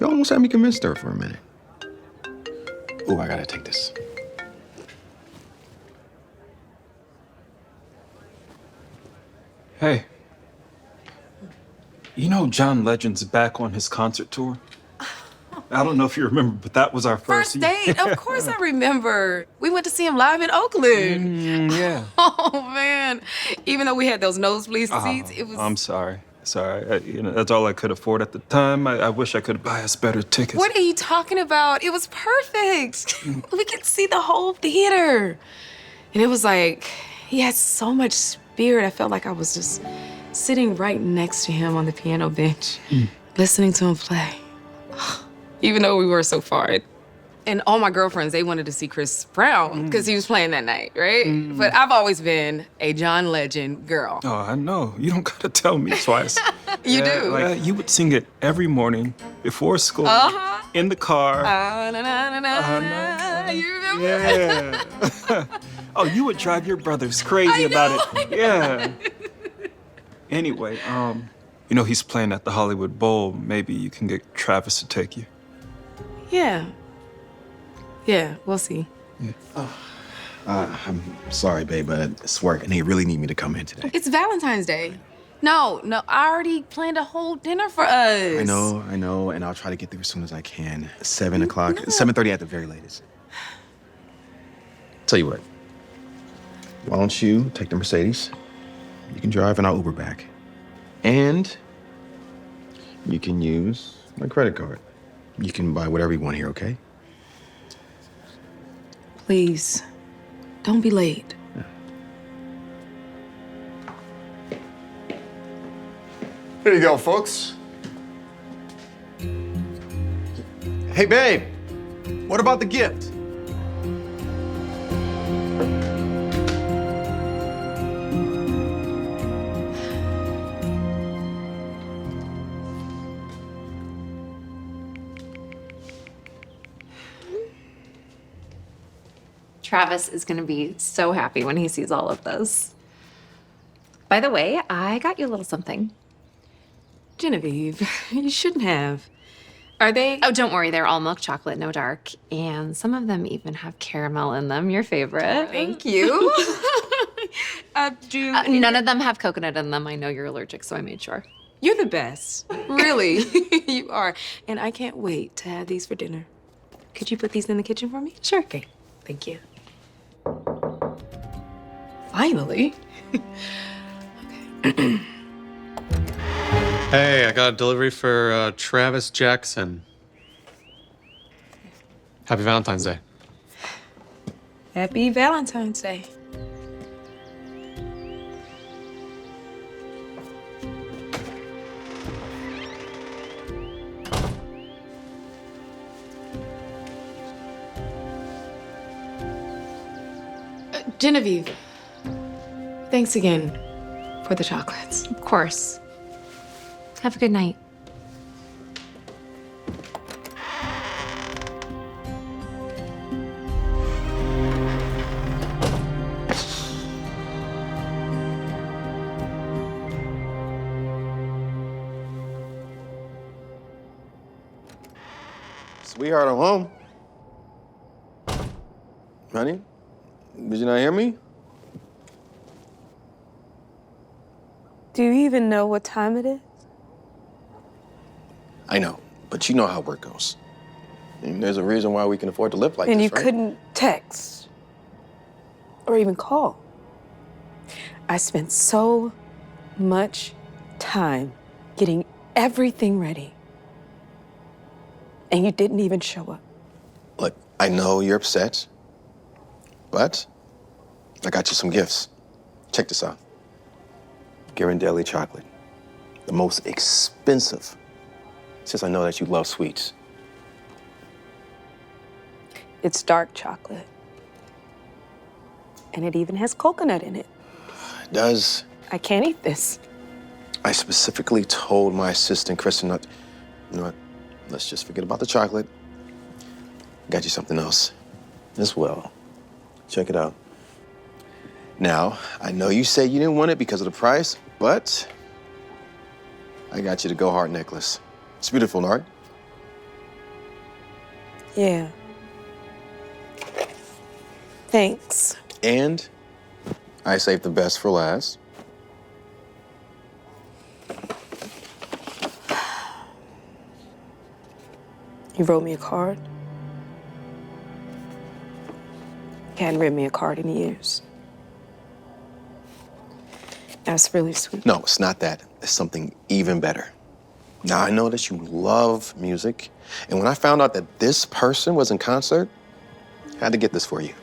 You almost had me convinced her for a minute. Oh, I gotta take this. Hey. You know John Legend's back on his concert tour? I don't know if you remember, but that was our First date? Of course I remember. We went to see him live in Oakland. Yeah. Oh, man. Even though we had those nosebleed seats, it was... I'm sorry. Sorry. That's all I could afford at the time. I wish I could buy us better tickets. What are you talking about? It was perfect. We could see the whole theater. And it was like, he had so much spirit. I felt like I was just sitting right next to him on the piano bench, listening to him play. Even though we were so far. And all my girlfriends, they wanted to see Chris Brown because he was playing that night, right? But I've always been a John Legend girl. Oh, I know. You don't gotta tell me twice. You do. Like, you would sing it every morning before school, in the car. You remember? Yeah. Oh, you would drive your brothers crazy about it. Yeah. Anyway, you know he's playing at the Hollywood Bowl. Maybe you can get Travis to take you. Yeah. Yeah, we'll see. Yeah. I'm sorry, babe, but it's work, and they really need me to come in today. It's Valentine's Day. No, I already planned a whole dinner for us. I know, and I'll try to get there as soon as I can. 7 o'clock, 7:30 at the very latest. Tell you what, why don't you take the Mercedes? You can drive, and I'll Uber back. And you can use my credit card. You can buy whatever you want here, okay? Please, don't be late. Here you go, folks. Hey, babe, what about the gift? Travis is going to be so happy when he sees all of this. By the way, I got you a little something. Genevieve, you shouldn't have. Are they? Oh, don't worry. They're all milk chocolate, no dark. And some of them even have caramel in them, your favorite. Thank you. None of them have coconut in them. I know you're allergic, so I made sure. You're the best. Really, you are. And I can't wait to have these for dinner. Could you put these in the kitchen for me? Sure. Okay, thank you. Finally. Okay. Hey, I got a delivery for Travis Jackson. Happy Valentine's Day. Happy Valentine's Day. Genevieve, thanks again for the chocolates. Of course. Have a good night. Sweetheart, I'm home. Honey, did you not hear me? Do you even know what time it is? I know, but you know how work goes. And there's a reason why we can afford to live like And this, you right? couldn't text or even call. I spent so much time getting everything ready, and you didn't even show up. Look, I know you're upset, but I got you some gifts. Check this out. Ghirardelli chocolate. The most expensive, since I know that you love sweets. It's dark chocolate. And it even has coconut in it. It does. I can't eat this. I specifically told my assistant, Kristen, not, you know what, let's just forget about the chocolate. Got you something else as well. Check it out. Now, I know you say you didn't want it because of the price, but I got you the Go Heart necklace. It's beautiful, Nard. Yeah. Thanks. And I saved the best for last. You wrote me a card. You hadn't written me a card in years. That's really sweet. No, it's not that. It's something even better. Now, I know that you love music, and when I found out that this person was in concert, I had to get this for you.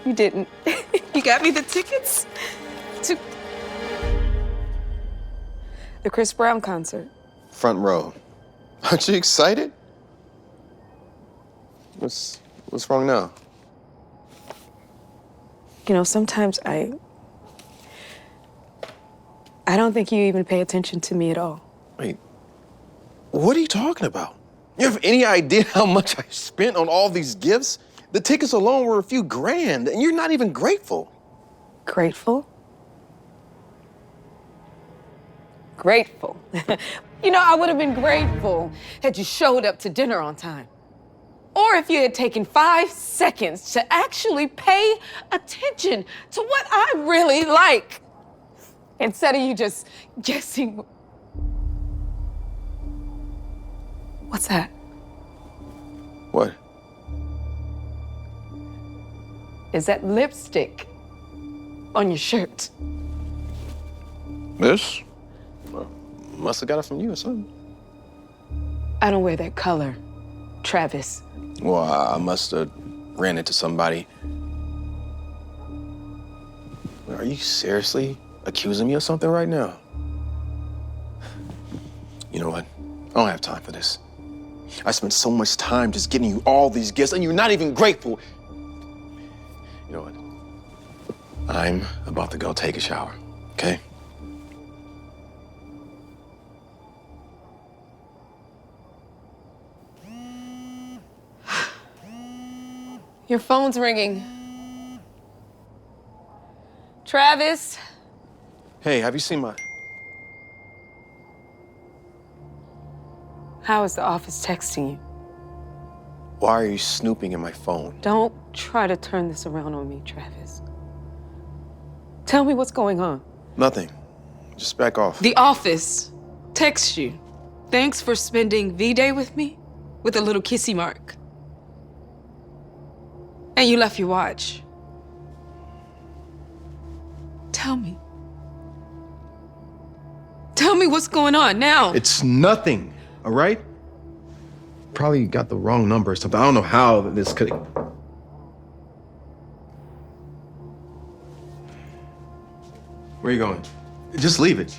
You didn't. You got me the tickets to the Chris Brown concert. Front row. Aren't you excited? What's wrong now? You know, sometimes I don't think you even pay attention to me at all. Wait, what are you talking about? You have any idea how much I spent on all these gifts? The tickets alone were a few grand, and you're not even grateful. Grateful? Grateful. You know, I would have been grateful had you showed up to dinner on time. Or if you had taken 5 seconds to actually pay attention to what I really like, instead of you just guessing. What's that? What? Is that lipstick on your shirt? This? Well, must have got it from you or something. I don't wear that color, Travis. Well, I must have ran into somebody. Are you seriously accusing me of something right now? You know what? I don't have time for this. I spent so much time just getting you all these gifts, and you're not even grateful. You know what? I'm about to go take a shower, okay? Your phone's ringing. Travis? Hey, have you seen my... How is the office texting you? Why are you snooping in my phone? Don't try to turn this around on me, Travis. Tell me what's going on. Nothing. Just back off. The office texts you. Thanks for spending V-Day with me, with a little kissy mark. And you left your watch. Tell me. Tell me what's going on now. It's nothing, all right? Probably got the wrong number or something. I don't know how this could. Where are you going? Just leave it.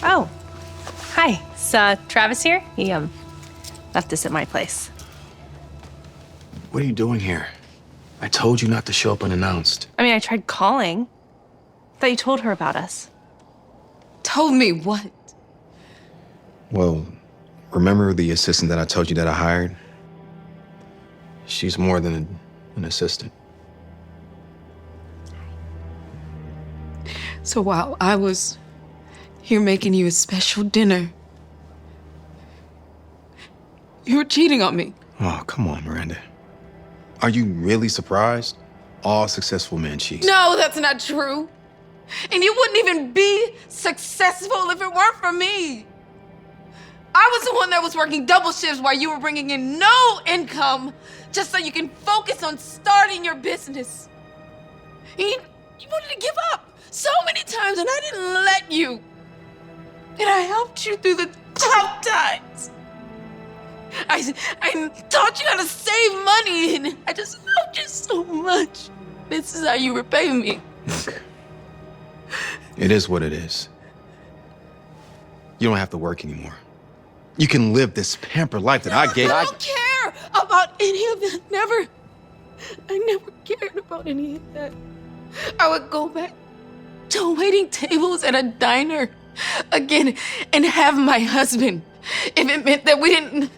Oh, hi. It's Travis here. He left this at my place. What are you doing here? I told you not to show up unannounced. I mean, I tried calling. Thought you told her about us. Told me what? Well, remember the assistant that I told you that I hired? She's more than an assistant. So while I was here making you a special dinner, you were cheating on me. Oh, come on, Miranda. Are you really surprised? All successful men cheat. No, that's not true. And you wouldn't even be successful if it weren't for me. I was the one that was working double shifts while you were bringing in no income just so you can focus on starting your business. And you wanted to give up so many times and I didn't let you. And I helped you through the tough times. I taught you how to save money and I just loved you so much. This is how you repay me. Look, it is what it is. You don't have to work anymore. You can live this pampered life that I gave. I don't care about any of that. I never cared about any of that. I would go back to waiting tables at a diner again and have my husband if it meant that we didn't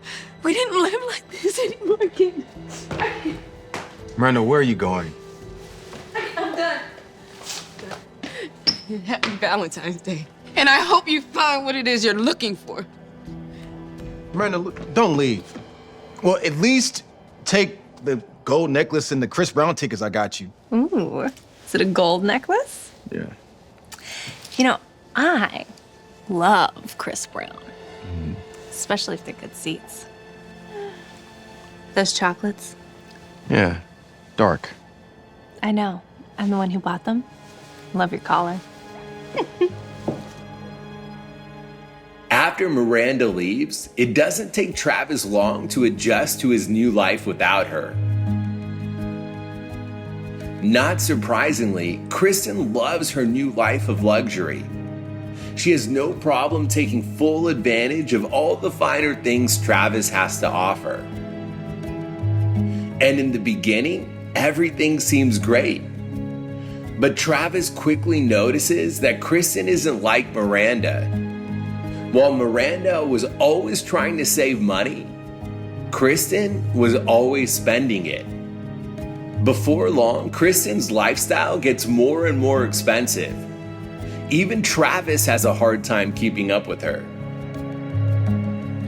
live like this anymore again. Miranda, where are you going? I'm done. Happy Valentine's Day. And I hope you find what it is you're looking for. Miranda, look, don't leave. Well, at least take the gold necklace and the Chris Brown tickets I got you. Ooh, is it a gold necklace? Yeah. You know, I love Chris Brown. Especially if they're good seats. Those chocolates? Yeah, dark. I know. I'm the one who bought them. Love your collar. After Miranda leaves, it doesn't take Travis long to adjust to his new life without her. Not surprisingly, Kristen loves her new life of luxury. She has no problem taking full advantage of all the finer things Travis has to offer. And in the beginning, everything seems great. But Travis quickly notices that Kristen isn't like Miranda. While Miranda was always trying to save money, Kristen was always spending it. Before long, Kristen's lifestyle gets more and more expensive. Even Travis has a hard time keeping up with her.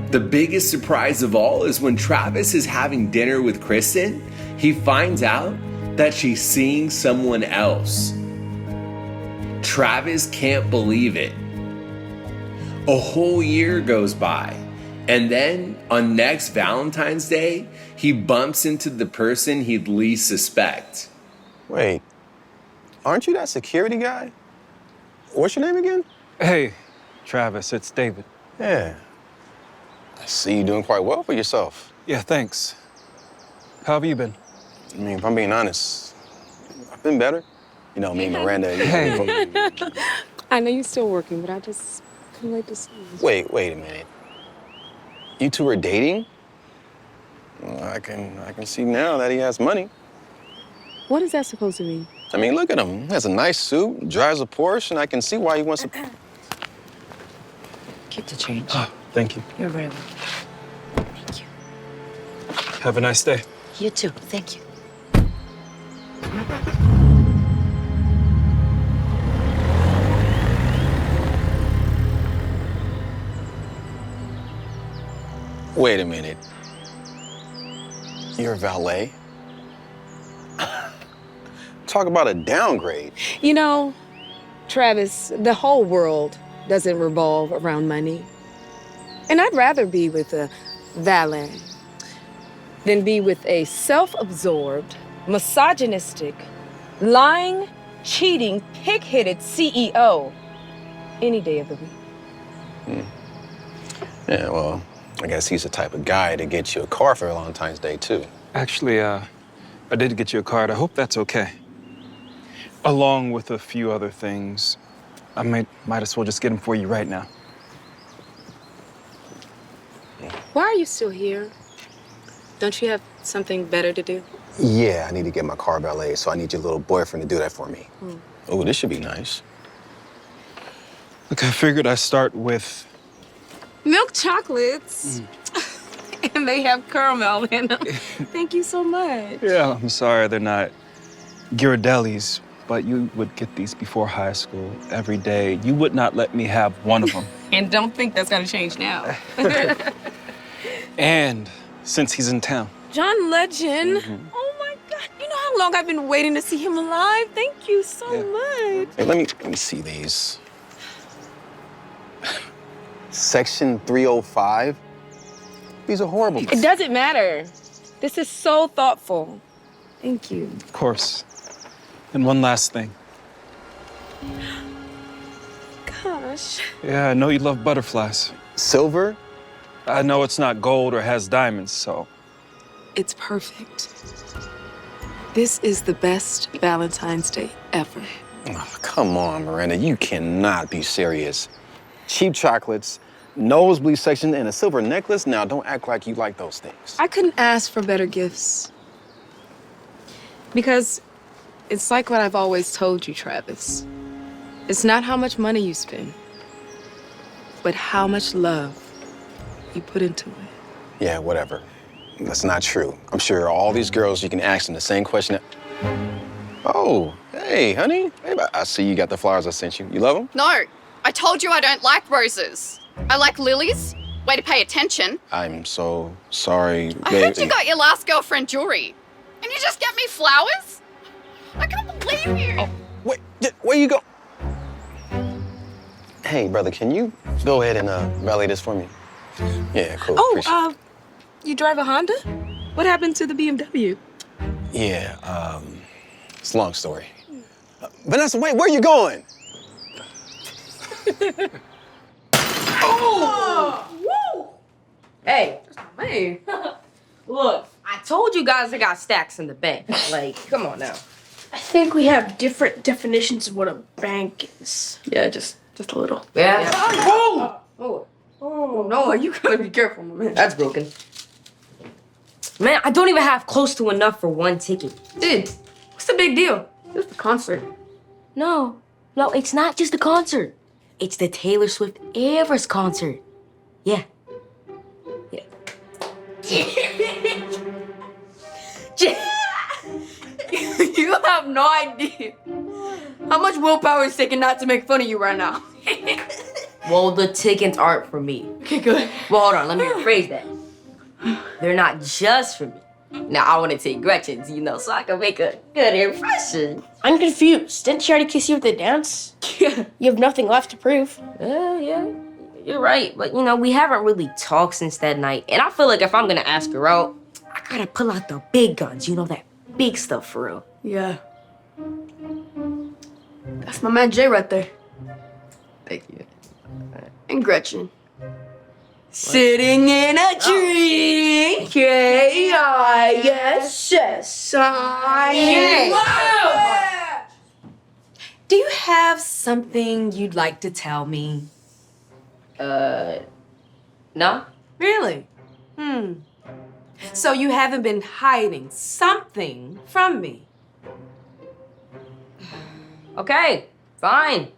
The biggest surprise of all is when Travis is having dinner with Kristen, he finds out that she's seeing someone else. Travis can't believe it. A whole year goes by, and then on next Valentine's Day, he bumps into the person he'd least suspect. Wait, aren't you that security guy? What's your name again? Hey, Travis, it's David. Yeah. I see you doing quite well for yourself. Yeah, thanks. How have you been? I mean, if I'm being honest, I've been better. You know, me and Miranda. Hey. I know you're still working, but I just couldn't wait to see you. Wait a minute. You two are dating? Well, I can see now that he has money. What is that supposed to mean? I mean, look at him. He has a nice suit, drives a Porsche, and I can see why he wants to. Keep the change. Oh, thank you. You're very welcome. Thank you. Have a nice day. You too. Thank you. Wait a minute. You're a valet? Talk about a downgrade. You know, Travis, the whole world doesn't revolve around money. And I'd rather be with a valet than be with a self-absorbed, misogynistic, lying, cheating, pig-headed CEO Any day of the week. Yeah, well, I guess he's the type of guy to get you a car for Valentine's Day, too. Actually, I did get you a card. I hope that's okay. Along with a few other things. I might as well just get them for you right now. Why are you still here? Don't you have something better to do? Yeah, I need to get my car valet, so I need your little boyfriend to do that for me. Oh, this should be nice. Look, I figured I'd start with... Milk chocolates. And they have caramel in them. Thank you so much. Yeah, I'm sorry they're not Ghirardelli's, but you would get these before high school every day. You would not let me have one of them. And don't think that's gonna change now. And since he's in town. John Legend. Oh my God. You know how long I've been waiting to see him live? Thank you so much. Hey, let me see these. Section 305. These are horrible. It doesn't matter. This is so thoughtful. Thank you. Of course. And one last thing. Gosh. Yeah, I know you love butterflies. Silver? I know it's not gold or has diamonds, so... It's perfect. This is the best Valentine's Day ever. Oh, come on, Miranda. You cannot be serious. Cheap chocolates, nosebleed section, and a silver necklace? Now, don't act like you like those things. I couldn't ask for better gifts. Because it's like what I've always told you, Travis. It's not how much money you spend, but how much love you put into it. Yeah, whatever. That's not true. I'm sure all these girls, you can ask them the same question. Oh, hey, honey. Hey, I see you got the flowers I sent you. You love them? No, I told you I don't like roses. I like lilies. Way to pay attention. I'm so sorry. I heard you got your last girlfriend jewelry. And you just get me flowers? I can't believe you. Oh, wait, where you go? Hey, brother, can you go ahead and valet this for me? Yeah, cool. Oh, you drive a Honda? What happened to the BMW? Yeah, it's a long story. Vanessa, wait, where are you going? Oh! Woo! Hey, man. Look, I told you guys I got stacks in the bank. Like, come on now. I think we have different definitions of what a bank is. Yeah, just a little. Yeah. Oh, no, you gotta be careful, my man. That's broken. Man, I don't even have close to enough for one ticket. Dude, what's the big deal? Just a concert. No, it's not just a concert. It's the Taylor Swift Everest concert. Yeah. You have no idea how much willpower it's taking not to make fun of you right now. Well, the tickets aren't for me. Okay, good. Well, hold on, let me rephrase that. They're not just for me. Now, I want to take Gretchen's, so I can make a good impression. I'm confused. Didn't she already kiss you at the dance? Yeah. You have nothing left to prove. Yeah. You're right. But, we haven't really talked since that night. And I feel like if I'm going to ask her out, I gotta pull out the big guns. That big stuff for real. Yeah. That's my man Jay right there. Thank you. And Gretchen. Sitting in a tree, K-I-S-S-I-N. Do you have something you'd like to tell me? No? Really? So you haven't been hiding something from me? Okay, fine.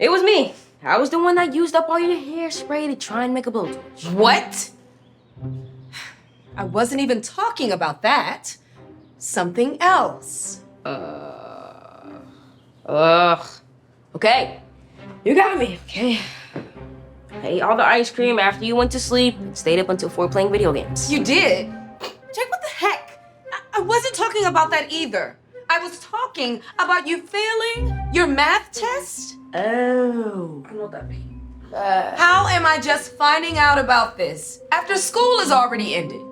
It was me. I was the one that used up all your hairspray to try and make a blowtorch. What? I wasn't even talking about that. Something else. Okay. You got me, okay? I ate all the ice cream after you went to sleep. Stayed up until 4 playing video games. You did? Jake, what the heck? I wasn't talking about that either. I was talking about you failing your math test. Oh. I know what that means. How am I just finding out about this after school is already ended?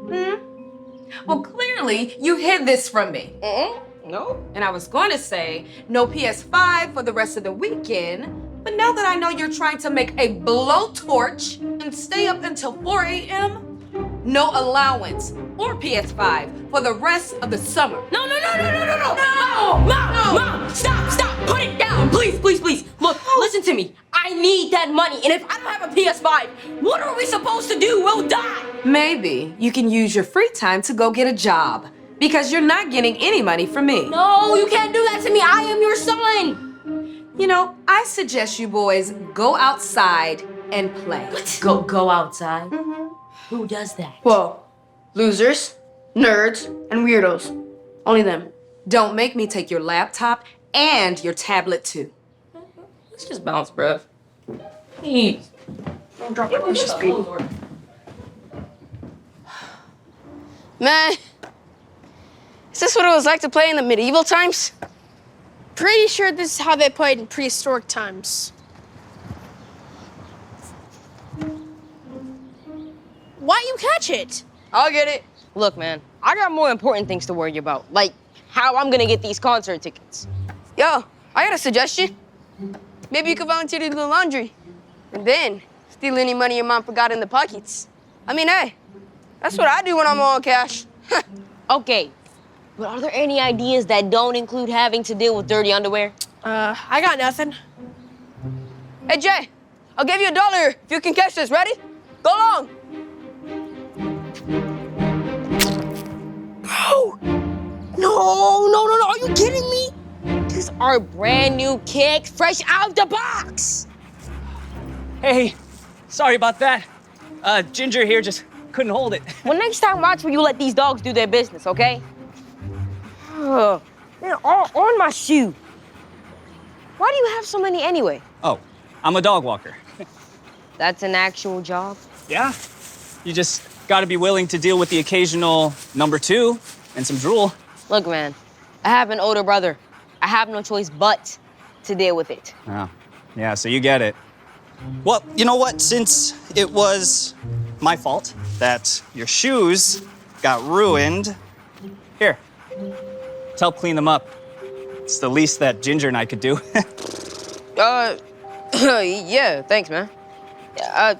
Well, clearly you hid this from me. No. And I was going to say no PS5 for the rest of the weekend, But now that I know you're trying to make a blowtorch and stay up until 4 a.m., no allowance or PS5 for the rest of the summer. No! Mom! Stop! Put it down! Please! Look, listen to me. I need that money, and if I don't have a PS5, what are we supposed to do? We'll die! Maybe you can use your free time to go get a job, because you're not getting any money from me. No, you can't do that to me. I am your son. You know, I suggest you boys go outside and play. Go outside? Mm-hmm. Who does that? Well, losers, nerds, and weirdos. Only them. Don't make me take your laptop and your tablet too. Let's just bounce, bruv. Please. Don't drop my precious baby. Man, is this what it was like to play in the medieval times? Pretty sure this is how they played in prehistoric times. Why you catch it? I'll get it. Look, man, I got more important things to worry about, like how I'm gonna get these concert tickets. Yo, I got a suggestion. Maybe you could volunteer to do the laundry. And then steal any money your mom forgot in the pockets. I mean, hey, that's what I do when I'm on cash. Okay, but are there any ideas that don't include having to deal with dirty underwear? I got nothing. Hey, Jay, I'll give you $1 if you can catch this. Ready? Go long. Bro! No! Are you kidding me? These are brand new kicks, fresh out the box. Hey, sorry about that. Ginger here just couldn't hold it. Well, next time, watch where you let these dogs do their business, okay? They're all on my shoe. Why do you have so many anyway? Oh, I'm a dog walker. That's an actual job? Yeah. You just gotta be willing to deal with the occasional number 2 and some drool. Look, man, I have an older brother. I have no choice but to deal with it. Oh, yeah, so you get it. Well, you know what? Since it was my fault that your shoes got ruined, here, let's help clean them up. It's the least that Ginger and I could do. Yeah, thanks, man.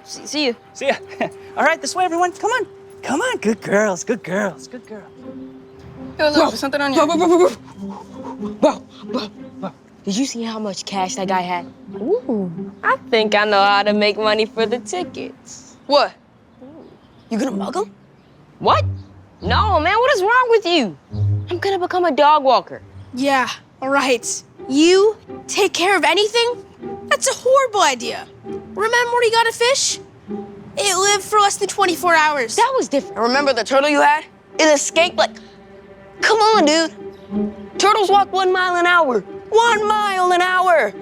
See you. See ya. All right, this way, everyone. Come on. Come on. Good girls. Good girls. Good girls. Yo, look, there's something on you. Bro. Did you see how much cash that guy had? Ooh, I think I know how to make money for the tickets. What? You gonna mug him? What? No, man, what is wrong with you? I'm gonna become a dog walker. Yeah, all right. You take care of anything? That's a horrible idea. Remember when you got a fish? It lived for less than 24 hours. That was different. Remember the turtle you had? It escaped like... Come on, dude. Turtles walk 1 mile an hour. 1 mile an hour.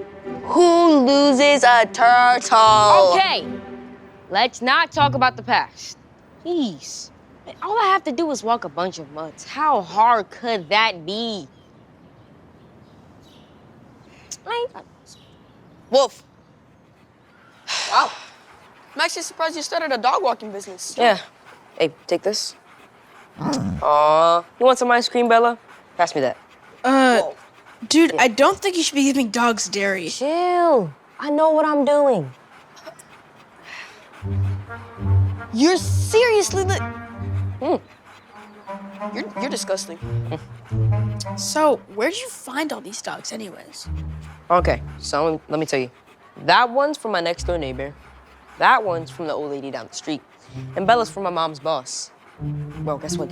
Who loses a turtle? Okay, let's not talk about the past. Please. All I have to do is walk a bunch of months. How hard could that be? Wolf. Wow. I'm actually surprised you started a dog walking business. Yeah. Hey, take this. Aw, you want some ice cream, Bella? Pass me that. Dude, I don't think you should be giving dogs dairy. Chill. I know what I'm doing. You're seriously You're disgusting. So, where'd you find all these dogs anyways? Okay, so let me tell you. That one's from my next door neighbor. That one's from the old lady down the street. And Bella's from my mom's boss. Bro, guess what?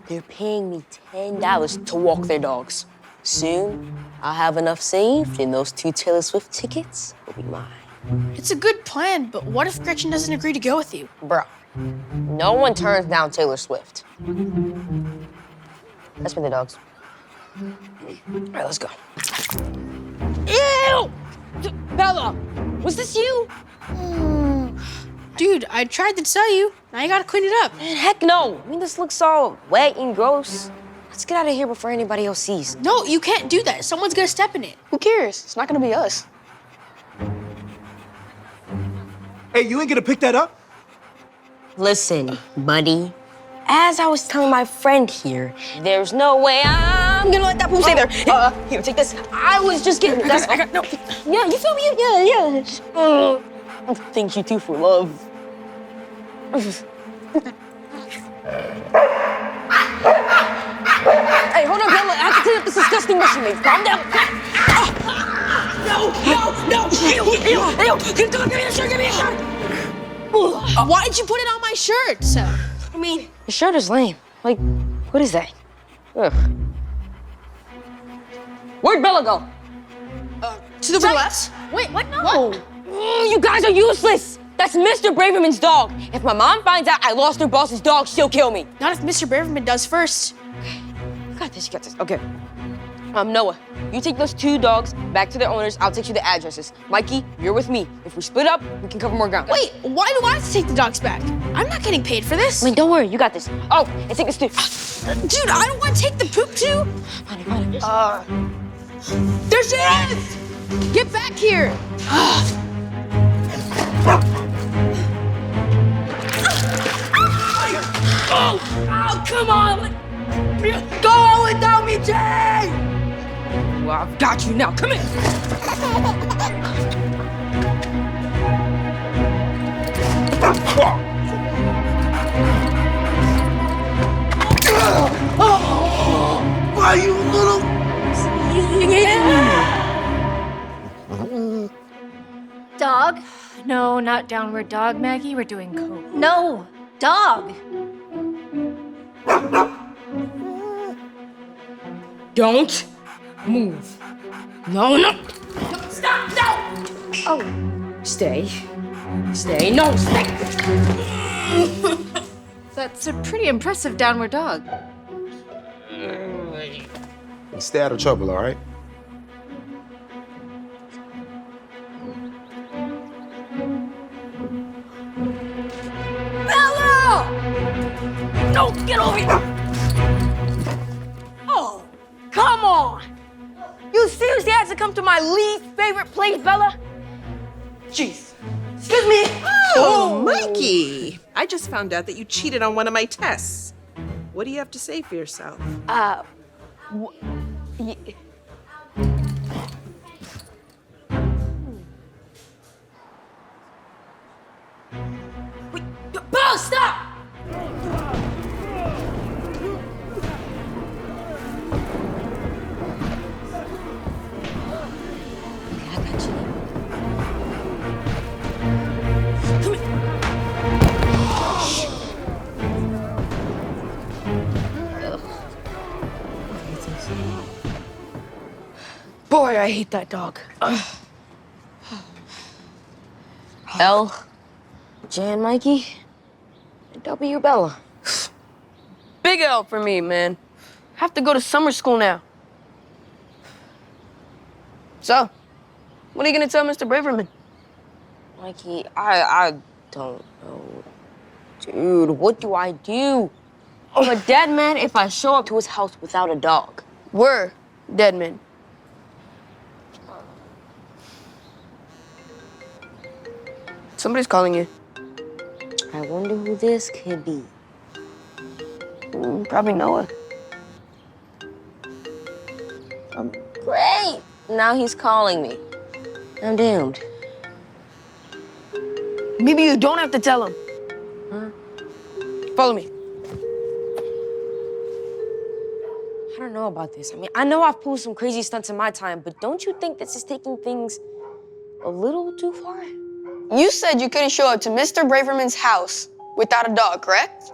They're paying me $10 to walk their dogs. Soon, I'll have enough saved and those 2 Taylor Swift tickets will be mine. It's a good plan, but what if Gretchen doesn't agree to go with you? Bro, no one turns down Taylor Swift. Pass me the dogs. All right, let's go. Ew! Bella, was this you? Dude, I tried to tell you. Now you gotta clean it up. Man, heck no. I mean, this looks all wet and gross. Let's get out of here before anybody else sees. No, you can't do that. Someone's gonna step in it. Who cares? It's not gonna be us. Hey, you ain't gonna pick that up? Listen, buddy. As I was telling my friend here, there's no way I'm I'm gonna let that poop stay there. Here, take this. I was just getting. That's I got no. Yeah, you feel me? Yeah. Thank you too for love. Hey, hold on, Bella. I have to clean up this disgusting mess you made. Calm down. No! Ew! Give me a shirt, give me a shirt! Why did you put it on my shirt? I mean, the shirt is lame. Like, what is that? Ugh. Where'd Bella go? To the left. Wait, what? No. You guys are useless. That's Mr. Braverman's dog. If my mom finds out I lost her boss's dog, she'll kill me. Not if Mr. Braverman does first. You got this. Okay. Noah, you take those 2 dogs back to their owners. I'll take you the addresses. Mikey, you're with me. If we split up, we can cover more ground. Wait, why do I have to take the dogs back? I'm not getting paid for this. I mean, don't worry, you got this. Oh, and take this too. Dude, I don't want to take the poop too. Fine. There she is! Get back here! Oh, come on! Go without me, Jay! Well, I've got you now. Come here. Why, you little... Dog? No, not downward dog, Maggie. We're doing coke. No, dog. Don't move. No. Stop, no! Oh, stay. No, stay. That's a pretty impressive downward dog. Stay out of trouble, all right? Bella! No, get over here! Oh, come on! You seriously had to come to my least favorite place, Bella? Jeez. Excuse me. Oh, Mikey. I just found out that you cheated on one of my tests. What do you have to say for yourself? Bella, stop! Boy, I hate that dog. L, Jan, Mikey, W, Bella. Big L for me, man. Have to go to summer school now. So, what are you gonna tell Mr. Braverman? Mikey, I don't know. Dude, what do I do? I'm a dead man if I show up to his house without a dog. We're dead men. Somebody's calling you. I wonder who this could be. Probably Noah. Great! Now he's calling me. I'm doomed. Maybe you don't have to tell him. Huh? Follow me. I don't know about this. I mean, I know I've pulled some crazy stunts in my time, but don't you think this is taking things a little too far? You said you couldn't show up to Mr. Braverman's house without a dog, correct?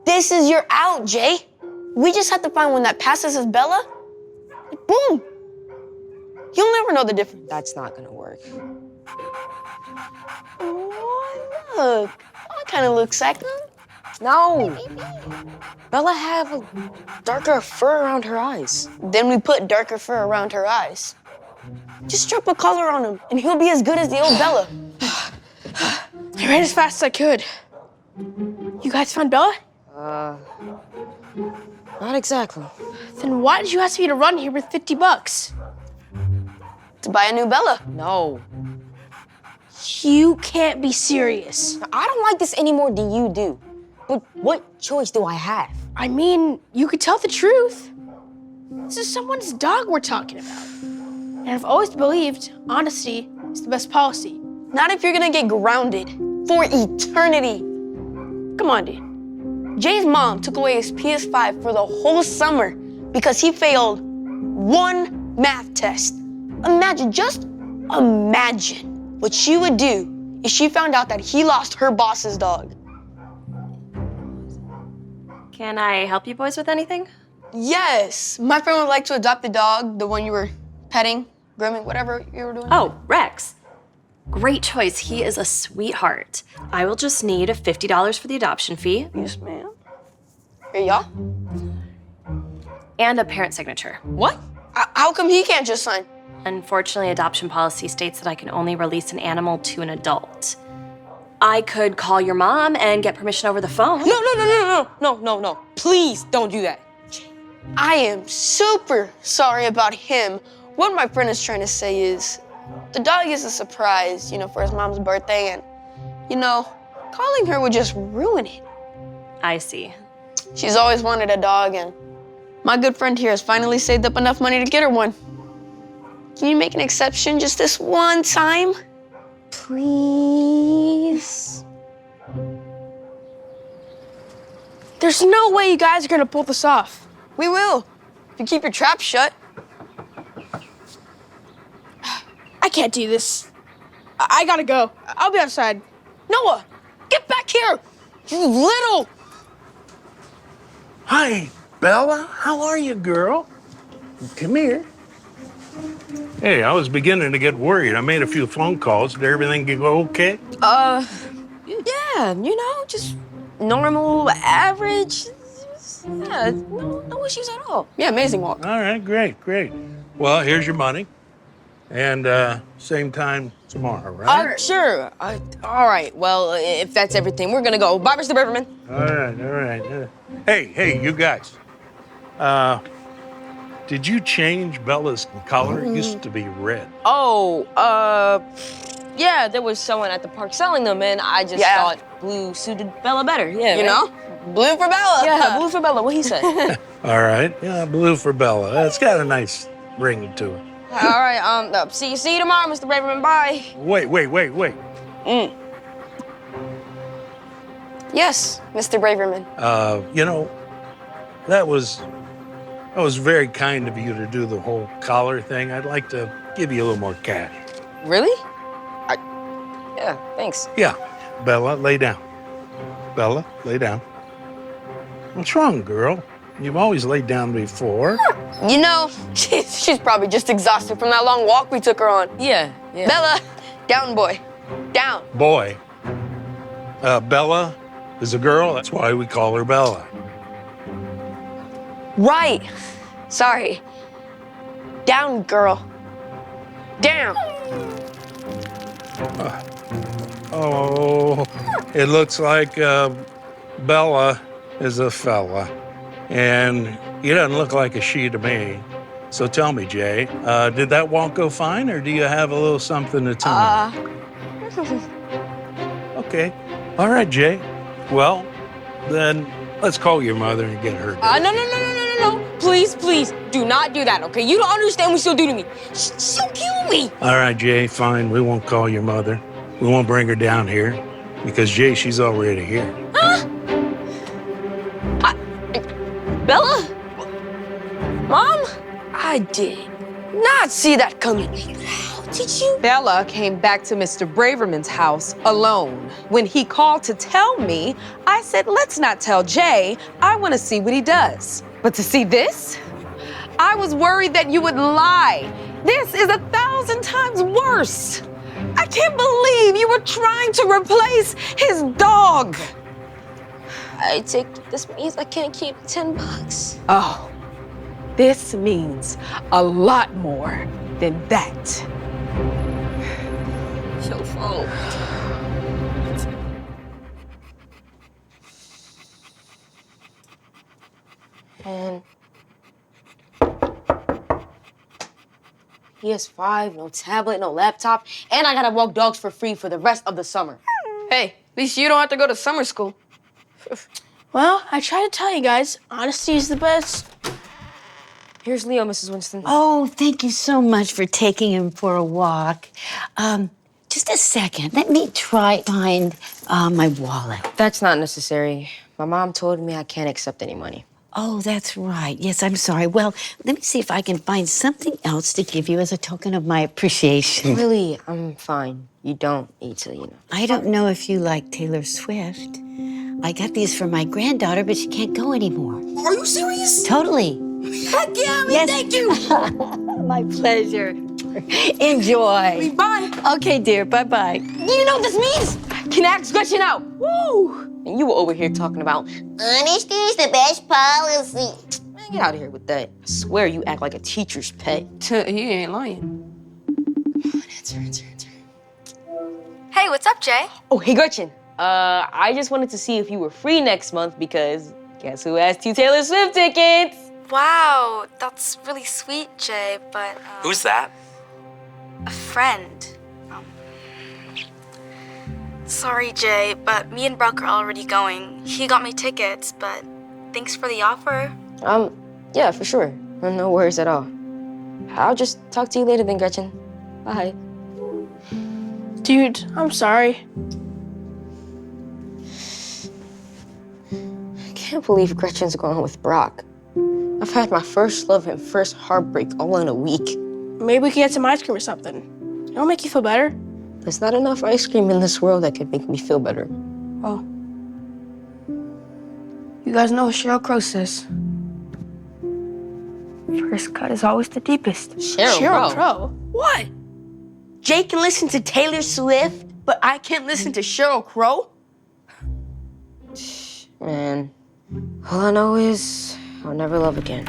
This is your out, Jay. We just have to find one that passes as Bella. Boom. You'll never know the difference. That's not gonna work. Oh, look. That kind of looks like him. No. Bella have a darker fur around her eyes. Then we put darker fur around her eyes. Just drop a collar on him, and he'll be as good as the old Bella. I ran as fast as I could. You guys found Bella? Not exactly. Then why did you ask me to run here with $50? To buy a new Bella. No. You can't be serious. I don't like this any more than you do. But what choice do I have? I mean, you could tell the truth. This is someone's dog we're talking about. And I've always believed honesty is the best policy. Not if you're gonna get grounded for eternity. Come on, dude. Jay's mom took away his PS5 for the whole summer because he failed one math test. Imagine, just imagine what she would do if she found out that he lost her boss's dog. Can I help you boys with anything? Yes, my friend would like to adopt the dog, the one you were petting, grooming, whatever you were doing. Oh, Rex. Great choice. He is a sweetheart. I will just need $50 for the adoption fee. Yes, ma'am. Here, y'all. And a parent signature. What? How come he can't just sign? Unfortunately, adoption policy states that I can only release an animal to an adult. I could call your mom and get permission over the phone. No. Please don't do that. I am super sorry about him. What my friend is trying to say is, the dog is a surprise, for his mom's birthday, and, calling her would just ruin it. I see. She's always wanted a dog, and my good friend here has finally saved up enough money to get her one. Can you make an exception just this one time? Please? There's no way you guys are gonna pull this off. We will, if you keep your trap shut. I can't do this. I gotta go. I'll be outside. Noah, get back here, you little. Hi, Bella. How are you, girl? Come here. Hey, I was beginning to get worried. I made a few phone calls. Did everything go okay? Yeah, just normal, average. Yeah, no issues at all. Yeah, amazing walk. All right, great. Well, here's your money. And same time tomorrow, right? Sure. All right, well, if that's everything, we're gonna go. Bye, Mr. Beverman. All right. Hey, you guys. Did you change Bella's color? It used to be red. Yeah, there was someone at the park selling them, and I just thought blue suited Bella better. Yeah, blue for Bella. Yeah, blue for Bella. What he say? All right, yeah, blue for Bella. It's got a nice ring to it. All right, see you tomorrow, Mr. Braverman. Bye. Wait. Yes, Mr. Braverman. That was very kind of you to do the whole collar thing. I'd like to give you a little more cash. Really? Yeah, thanks. Yeah. Bella, lay down. Bella, lay down. What's wrong, girl? You've always laid down before. She's probably just exhausted from that long walk we took her on. Yeah. Bella, down, boy. Down. Boy. Bella is a girl. That's why we call her Bella. Right. Sorry. Down, girl. Down. It looks like Bella is a fella, and he doesn't look like a she to me. So tell me, Jay, did that walk go fine, or do you have a little something to tell me? Okay. All right, Jay. Well, then let's call your mother and get her. No. Please, do not do that, okay? You don't understand what she'll do to me. She'll kill me. All right, Jay, fine. We won't call your mother. We won't bring her down here because, Jay, she's already here. Huh? Bella? Mom? I did not see that coming. How did you? Bella came back to Mr. Braverman's house alone. When he called to tell me, I said, let's not tell Jay. I want to see what he does. But to see this, I was worried that you would lie. This is 1,000 times worse. I can't believe you were trying to replace his dog. This means I can't keep $10. Oh, this means a lot more than that. So full. And PS5, no tablet, no laptop, and I gotta walk dogs for free for the rest of the summer. Hey, at least you don't have to go to summer school. Well, I try to tell you guys, honesty is the best Here's Leo, Mrs. Winston. Oh, thank you so much for taking him for a walk. Just a second. Let me try find my wallet. That's not necessary. My mom told me I can't accept any money. Oh, that's right. Yes, I'm sorry. Well, let me see if I can find something else to give you as a token of my appreciation. Really, I'm fine. You don't need to, you know. I don't know if you like Taylor Swift. I got these for my granddaughter, but she can't go anymore. Are you serious? Totally. Heck yeah, thank you. My pleasure. Enjoy. Bye. Okay, dear. Bye-bye. Do you know what this means? Can ask Gretchen out. Woo! And you were over here talking about honesty is the best policy. Man, get out of here with that. I swear you act like a teacher's pet. He ain't lying. Answer. Hey, what's up, Jay? Oh, hey, Gretchen. I just wanted to see if you were free next month because guess who has 2 Taylor Swift tickets? Wow, that's really sweet, Jay, but... Who's that? A friend. Sorry, Jay, but me and Brock are already going. He got me tickets, but thanks for the offer. Yeah, for sure. No worries at all. I'll just talk to you later then, Gretchen. Bye. Dude, I'm sorry. I can't believe Gretchen's going with Brock. I've had my first love and first heartbreak all in a week. Maybe we can get some ice cream or something. It'll make you feel better. There's not enough ice cream in this world that could make me feel better. Oh. You guys know what Sheryl Crow says. First cut is always the deepest. Sheryl Crow? What? Jake can listen to Taylor Swift, but I can't listen to Sheryl Crow? Man, all I know is I'll never love again.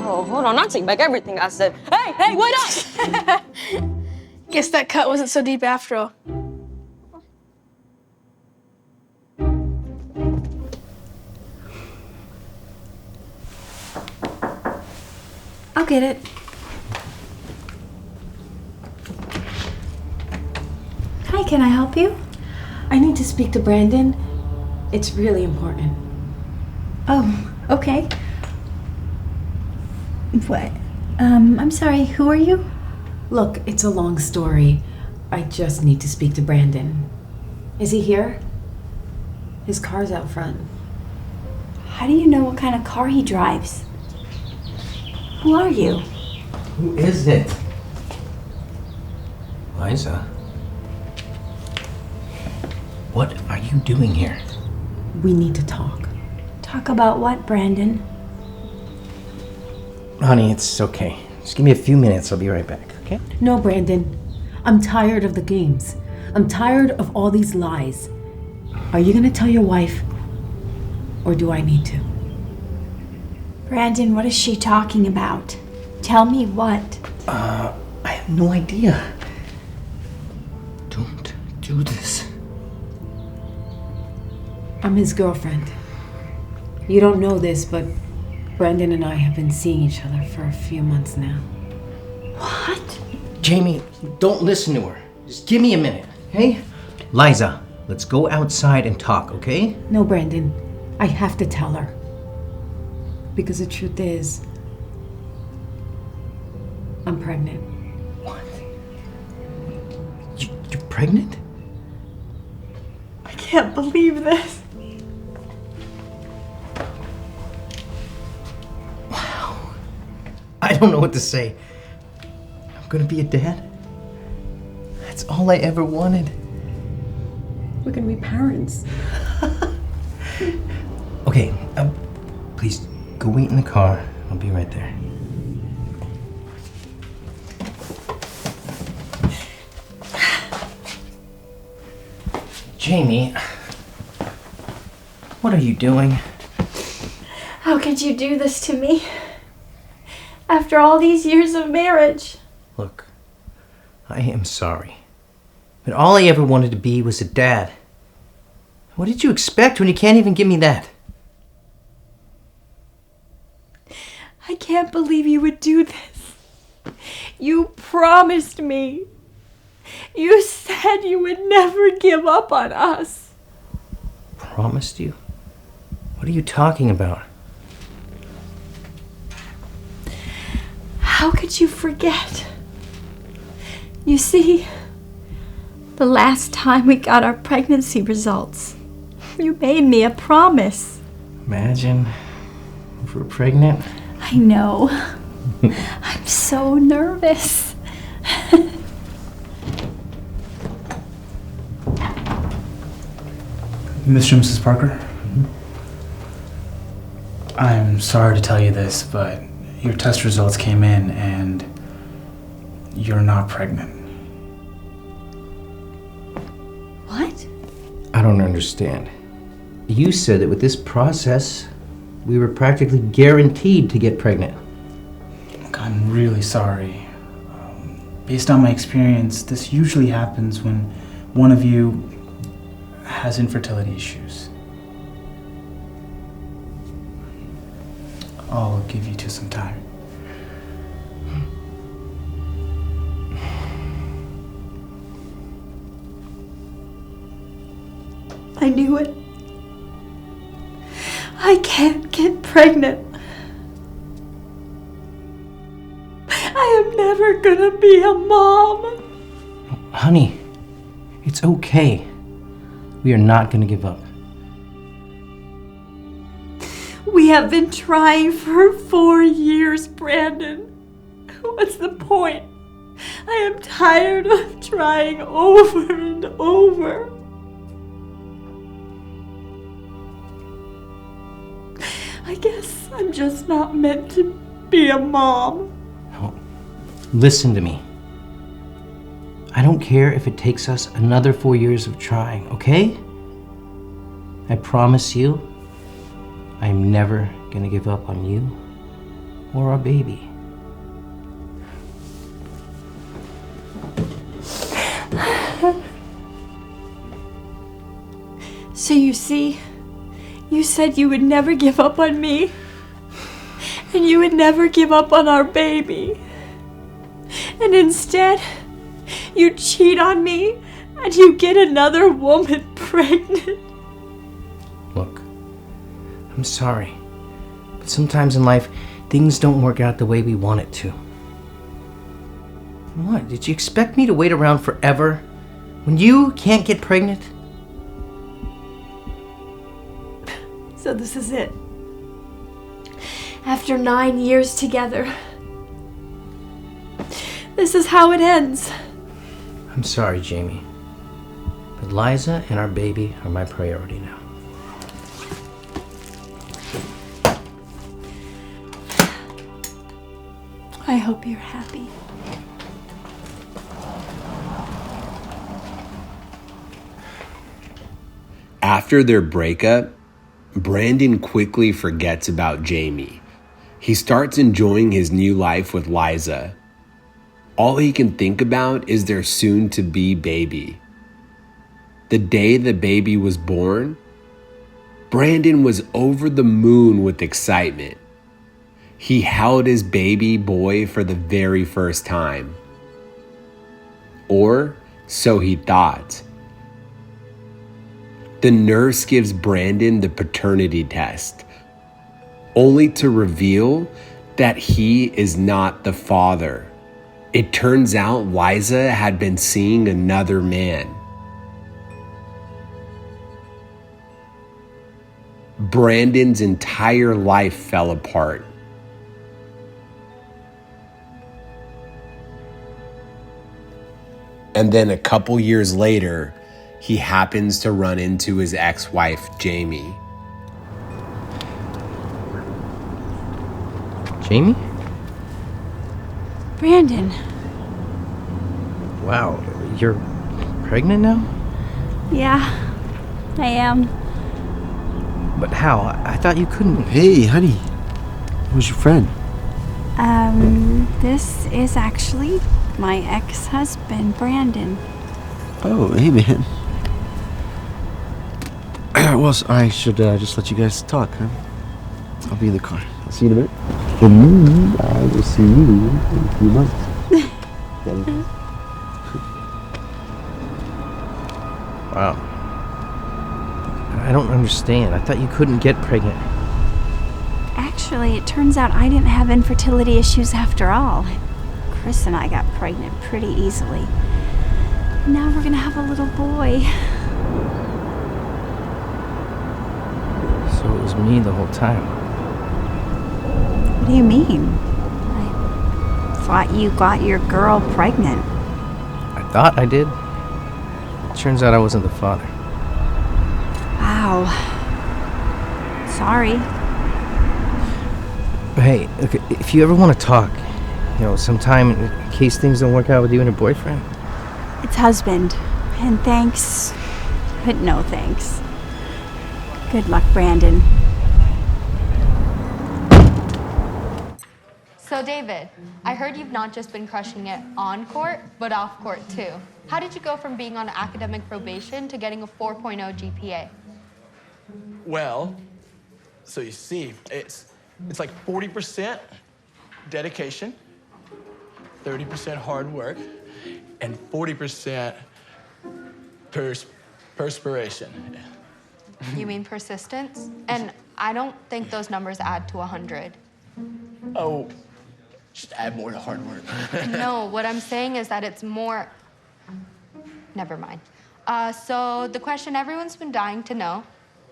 Oh, hold on, I'll take back everything I said. Hey, wait up! Guess that cut wasn't so deep after all. I'll get it. Hi, can I help you? I need to speak to Brandon. It's really important. Oh, okay. What? I'm sorry, who are you? Look, it's a long story. I just need to speak to Brandon. Is he here? His car's out front. How do you know what kind of car he drives? Who are you? Who is it? Liza? What are you doing here? We need to talk. Talk about what, Brandon? Honey, it's okay. Just give me a few minutes. I'll be right back, okay? No, Brandon. I'm tired of the games. I'm tired of all these lies. Are you gonna tell your wife? Or do I need to? Brandon, what is she talking about? Tell me what. I have no idea. Don't do this. I'm his girlfriend. You don't know this, but Brandon and I have been seeing each other for a few months now. What? Jamie, don't listen to her. Just give me a minute, okay? Liza, let's go outside and talk, okay? No, Brandon. I have to tell her. Because the truth is, I'm pregnant. What? You're pregnant? I can't believe this. Wow. I don't know what to say. I'm gonna be a dad. That's all I ever wanted. We're gonna be parents. Okay, please go wait in the car. I'll be right there. Jamie, what are you doing? How could you do this to me? After all these years of marriage. Look, I am sorry. But all I ever wanted to be was a dad. What did you expect when you can't even give me that? I can't believe you would do this. You promised me. You said you would never give up on us. Promised you? What are you talking about? How could you forget? You see, the last time we got our pregnancy results, you made me a promise. Imagine if we're pregnant. I know. I'm so nervous. Mr. and Mrs. Parker? I'm sorry to tell you this, but your test results came in and you're not pregnant. What? I don't understand. You said that with this process, we were practically guaranteed to get pregnant. Look, I'm really sorry. Based on my experience, this usually happens when one of you has infertility issues. I'll give you two some time. I knew it. I can't get pregnant. I am never gonna be a mom. Honey, it's okay. We are not going to give up. We have been trying for 4 years, Brandon. What's the point? I am tired of trying over and over. I guess I'm just not meant to be a mom. Listen to me. I don't care if it takes us another 4 years of trying, okay? I promise you, I'm never gonna give up on you or our baby. So you see, you said you would never give up on me, and you would never give up on our baby. And instead, you cheat on me, and you get another woman pregnant. Look, I'm sorry, but sometimes in life, things don't work out the way we want it to. What, did you expect me to wait around forever when you can't get pregnant? So this is it. After 9 years together, this is how it ends. I'm sorry, Jamie, but Liza and our baby are my priority now. I hope you're happy. After their breakup, Brandon quickly forgets about Jamie. He starts enjoying his new life with Liza. All he can think about is their soon-to-be baby. The day the baby was born, Brandon was over the moon with excitement. He held his baby boy for the very first time. Or so he thought. The nurse gives Brandon the paternity test, only to reveal that he is not the father. It turns out Liza had been seeing another man. Brandon's entire life fell apart. And then a couple years later, he happens to run into his ex-wife, Jamie. Jamie? Brandon. Wow, you're pregnant now? Yeah, I am. But how? I thought you couldn't. Hey, honey. Who's your friend? This is actually my ex-husband, Brandon. Oh, hey, man. Well, I should just let you guys talk, huh? I'll be in the car. I'll see you in a minute. And I will see you in a few months. understand. I thought you couldn't get pregnant. Actually, it turns out I didn't have infertility issues after all. Chris and I got pregnant pretty easily. Now we're gonna have a little boy. So it was me the whole time. What do you mean? I thought you got your girl pregnant. I thought I did. Turns out I wasn't the father. Wow. Sorry. Hey, okay, if you ever want to talk, sometime in case things don't work out with you and your boyfriend. It's husband. And thanks, but no thanks. Good luck, Brandon. So David, I heard you've not just been crushing it on court, but off court too. How did you go from being on academic probation to getting a 4.0 GPA? Well, so you see, it's like 40% dedication, 30% hard work, and 40% perspiration. You mean persistence? And I don't think those numbers add to 100. Oh, just add more to hard work. No, what I'm saying is that it's more... Never mind. So the question everyone's been dying to know,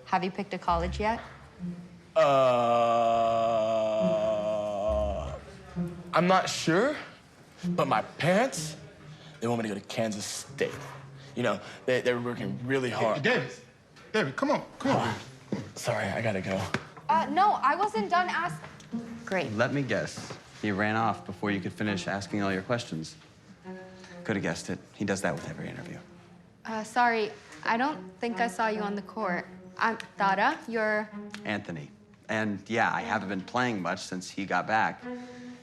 have you picked a college yet? I'm not sure, but my parents, they want me to go to Kansas State. They're working really hard. Hey, David, come on. Sorry, I gotta go. No, I wasn't done asking. Great. Let me guess. He ran off before you could finish asking all your questions. Could have guessed it. He does that with every interview. Sorry, I don't think I saw you on the court. I'm Dara, you're... Anthony. And yeah, I haven't been playing much since he got back.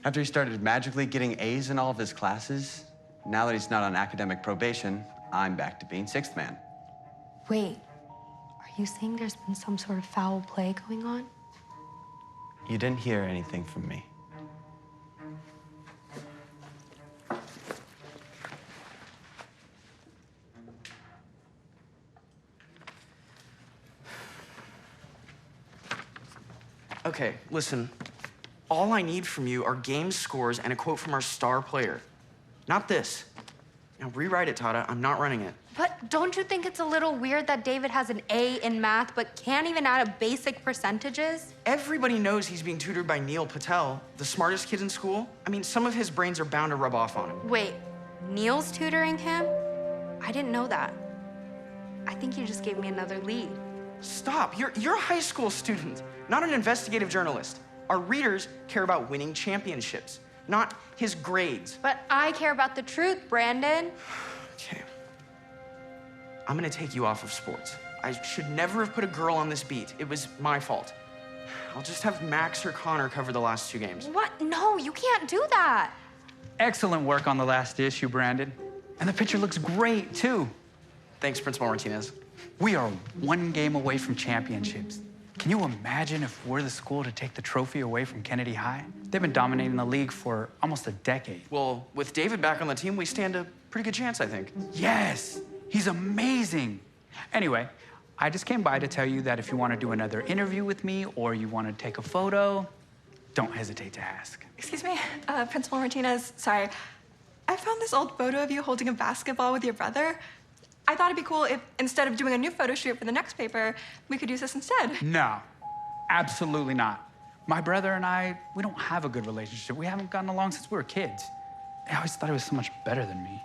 After he started magically getting A's in all of his classes, now that he's not on academic probation, I'm back to being sixth man. Wait, are you saying there's been some sort of foul play going on? You didn't hear anything from me. Okay, listen. All I need from you are game scores and a quote from our star player. Not this. Now, rewrite it, Tada. I'm not running it. But don't you think it's a little weird that David has an A in math but can't even add up basic percentages? Everybody knows he's being tutored by Neil Patel, the smartest kid in school. I mean, some of his brains are bound to rub off on him. Wait, Neil's tutoring him? I didn't know that. I think you just gave me another lead. Stop. You're a high school student, not an investigative journalist. Our readers care about winning championships, not his grades. But I care about the truth, Brandon. Okay. I'm gonna take you off of sports. I should never have put a girl on this beat. It was my fault. I'll just have Max or Connor cover the last 2 games. What? No, you can't do that. Excellent work on the last issue, Brandon. And the picture looks great, too. Thanks, Principal Martinez. We are 1 game away from championships. Can you imagine if we're the school to take the trophy away from Kennedy High? They've been dominating the league for almost a decade. Well, with David back on the team, we stand a pretty good chance, I think. Yes, he's amazing. Anyway, I just came by to tell you that if you want to do another interview with me or you want to take a photo, don't hesitate to ask. Excuse me, Principal Martinez, sorry. I found this old photo of you holding a basketball with your brother. I thought it'd be cool if, instead of doing a new photo shoot for the next paper, we could use this instead. No, absolutely not. My brother and I, we don't have a good relationship. We haven't gotten along since we were kids. I always thought he was so much better than me.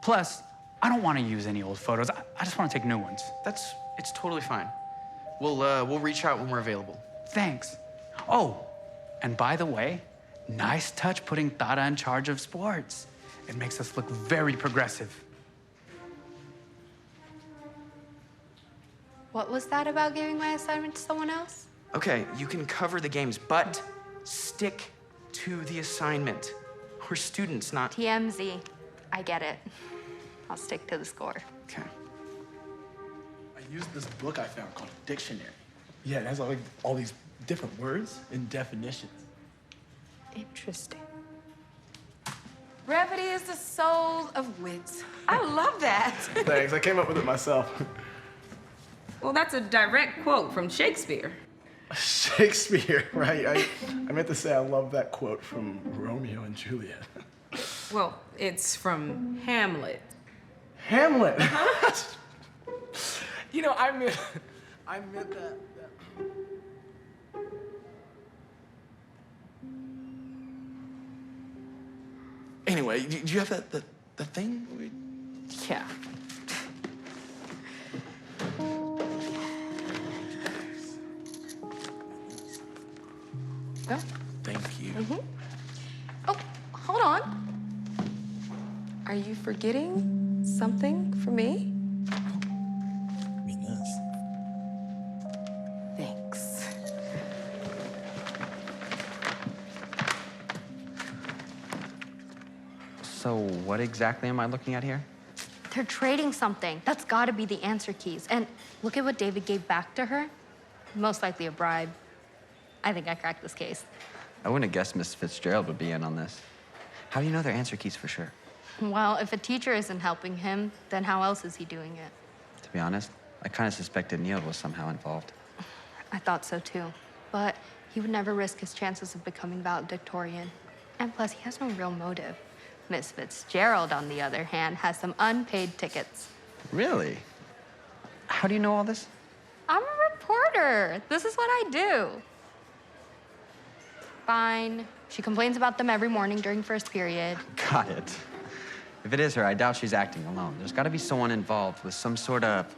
Plus, I don't want to use any old photos. I just want to take new ones. It's totally fine. We'll reach out when we're available. Thanks. Oh, and by the way, nice touch putting Tara in charge of sports. It makes us look very progressive. What was that about giving my assignment to someone else? Okay, you can cover the games, but stick to the assignment. We're students, not... TMZ. I get it. I'll stick to the score. Okay. I used this book I found called a dictionary. Yeah, it has like all these different words and definitions. Interesting. Brevity is the soul of wit. I love that. Thanks, I came up with it myself. Well, that's a direct quote from Shakespeare. Shakespeare, right? I meant to say I love that quote from Romeo and Juliet. Well, it's from Hamlet. Hamlet? You know, I meant that. Anyway, do you have the thing? Yeah. Go. Thank you. Oh, hold on. Are you forgetting something for me? I mean this. Thanks. So what exactly am I looking at here? They're trading something. That's gotta be the answer keys. And look at what David gave back to her. Most likely a bribe. I think I cracked this case. I wouldn't have guessed Miss Fitzgerald would be in on this. How do you know they're answer keys for sure? Well, if a teacher isn't helping him, then how else is he doing it? To be honest, I kind of suspected Neil was somehow involved. I thought so too. But he would never risk his chances of becoming valedictorian. And plus, he has no real motive. Miss Fitzgerald, on the other hand, has some unpaid tickets. Really? How do you know all this? I'm a reporter. This is what I do. Fine. She complains about them every morning during first period. Got it. If it is her, I doubt she's acting alone. There's got to be someone involved with some sort of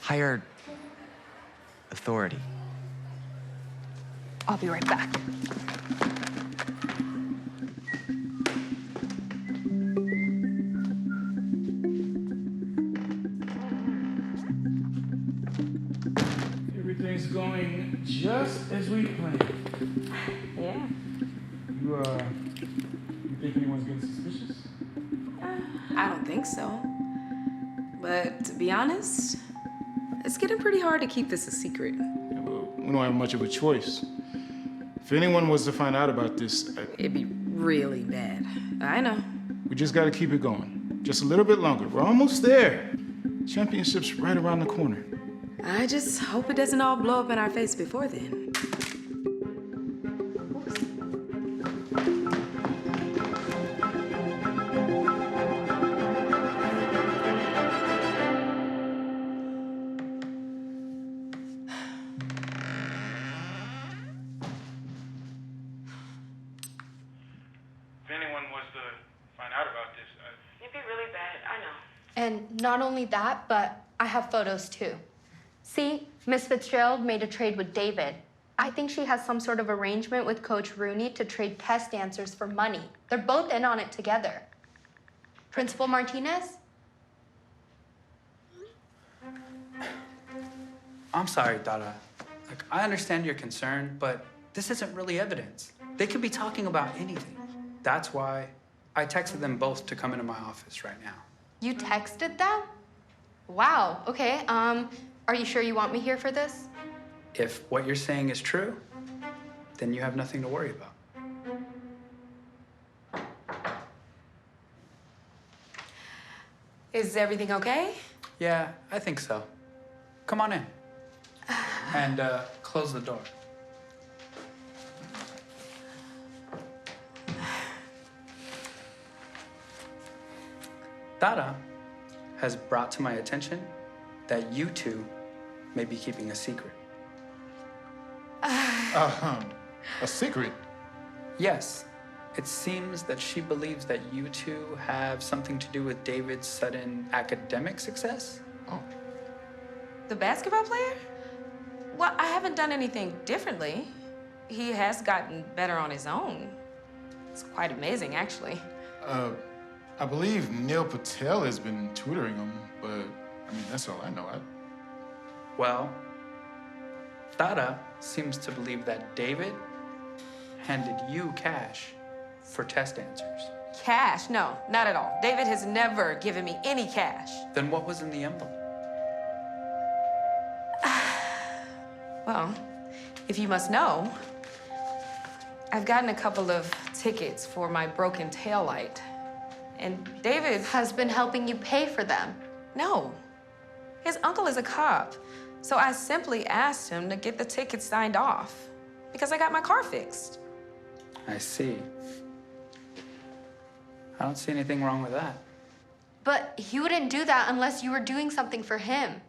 higher authority. I'll be right back. Everything's going just as we planned. Yeah. You think anyone's getting suspicious? I don't think so. But to be honest, it's getting pretty hard to keep this a secret. Yeah, well, we don't have much of a choice. If anyone was to find out about this, It'd be really bad. I know. we just gotta keep it going. Just a little bit longer. We're almost there. Championship's right around the corner. I just hope it doesn't all blow up in our face before then. If anyone was to find out about this, It'd be really bad, I know. And not only that, but I have photos too. See, Miss Fitzgerald made a trade with David. I think she has some sort of arrangement with Coach Rooney to trade test answers for money. They're both in on it together. Principal Martinez? I'm sorry, Dada. Like, I understand your concern, but this isn't really evidence. They could be talking about anything. That's why I texted them both to come into my office right now. You texted them? Wow, okay. Are you sure you want me here for this? If what you're saying is true, then you have nothing to worry about. Is everything okay? Yeah, I think so. Come on in. And close the door. Dada has brought to my attention that you two may be keeping a secret. A secret? Yes. It seems that she believes that you two have something to do with David's sudden academic success. The basketball player? Well, I haven't done anything differently. He has gotten better on his own. It's quite amazing, actually. I believe Neil Patel has been tutoring him, but I mean, that's all I know. Well, Dada seems to believe that David handed you cash for test answers. Cash? No, not at all. David has never given me any cash. Then what was in the envelope? Well, if you must know, I've gotten a couple of tickets for my broken taillight. And David has been helping you pay for them. No. His uncle is a cop. So I simply asked him to get the ticket signed off because I got my car fixed. I see. I don't see anything wrong with that. But he wouldn't do that unless you were doing something for him.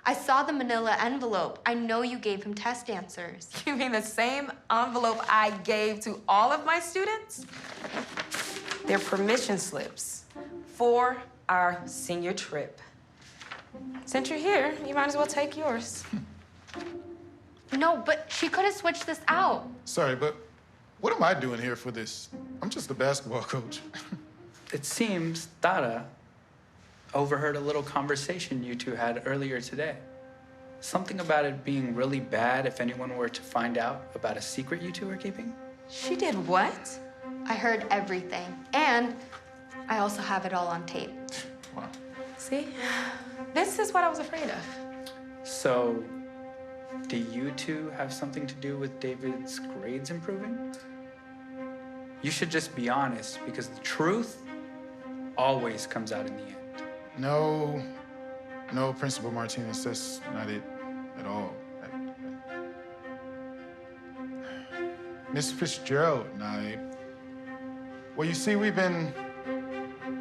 I saw the manila envelope. I know you gave him test answers. You mean the same envelope I gave to all of my students? They're permission slips for our senior trip. Since you're here, you might as well take yours. No, but she could have switched this out. Sorry, but what am I doing here for this? I'm just a basketball coach. It seems Dara overheard a little conversation you two had earlier today. Something about it being really bad if anyone were to find out about a secret you two were keeping? She did what? I heard everything. And I also have it all on tape. Wow. See? This is what I was afraid of. So, do you two have something to do with David's grades improving? You should just be honest, because the truth always comes out in the end. No, Principal Martinez, that's not it at all. Miss Fitzgerald and I, well, you see, we've been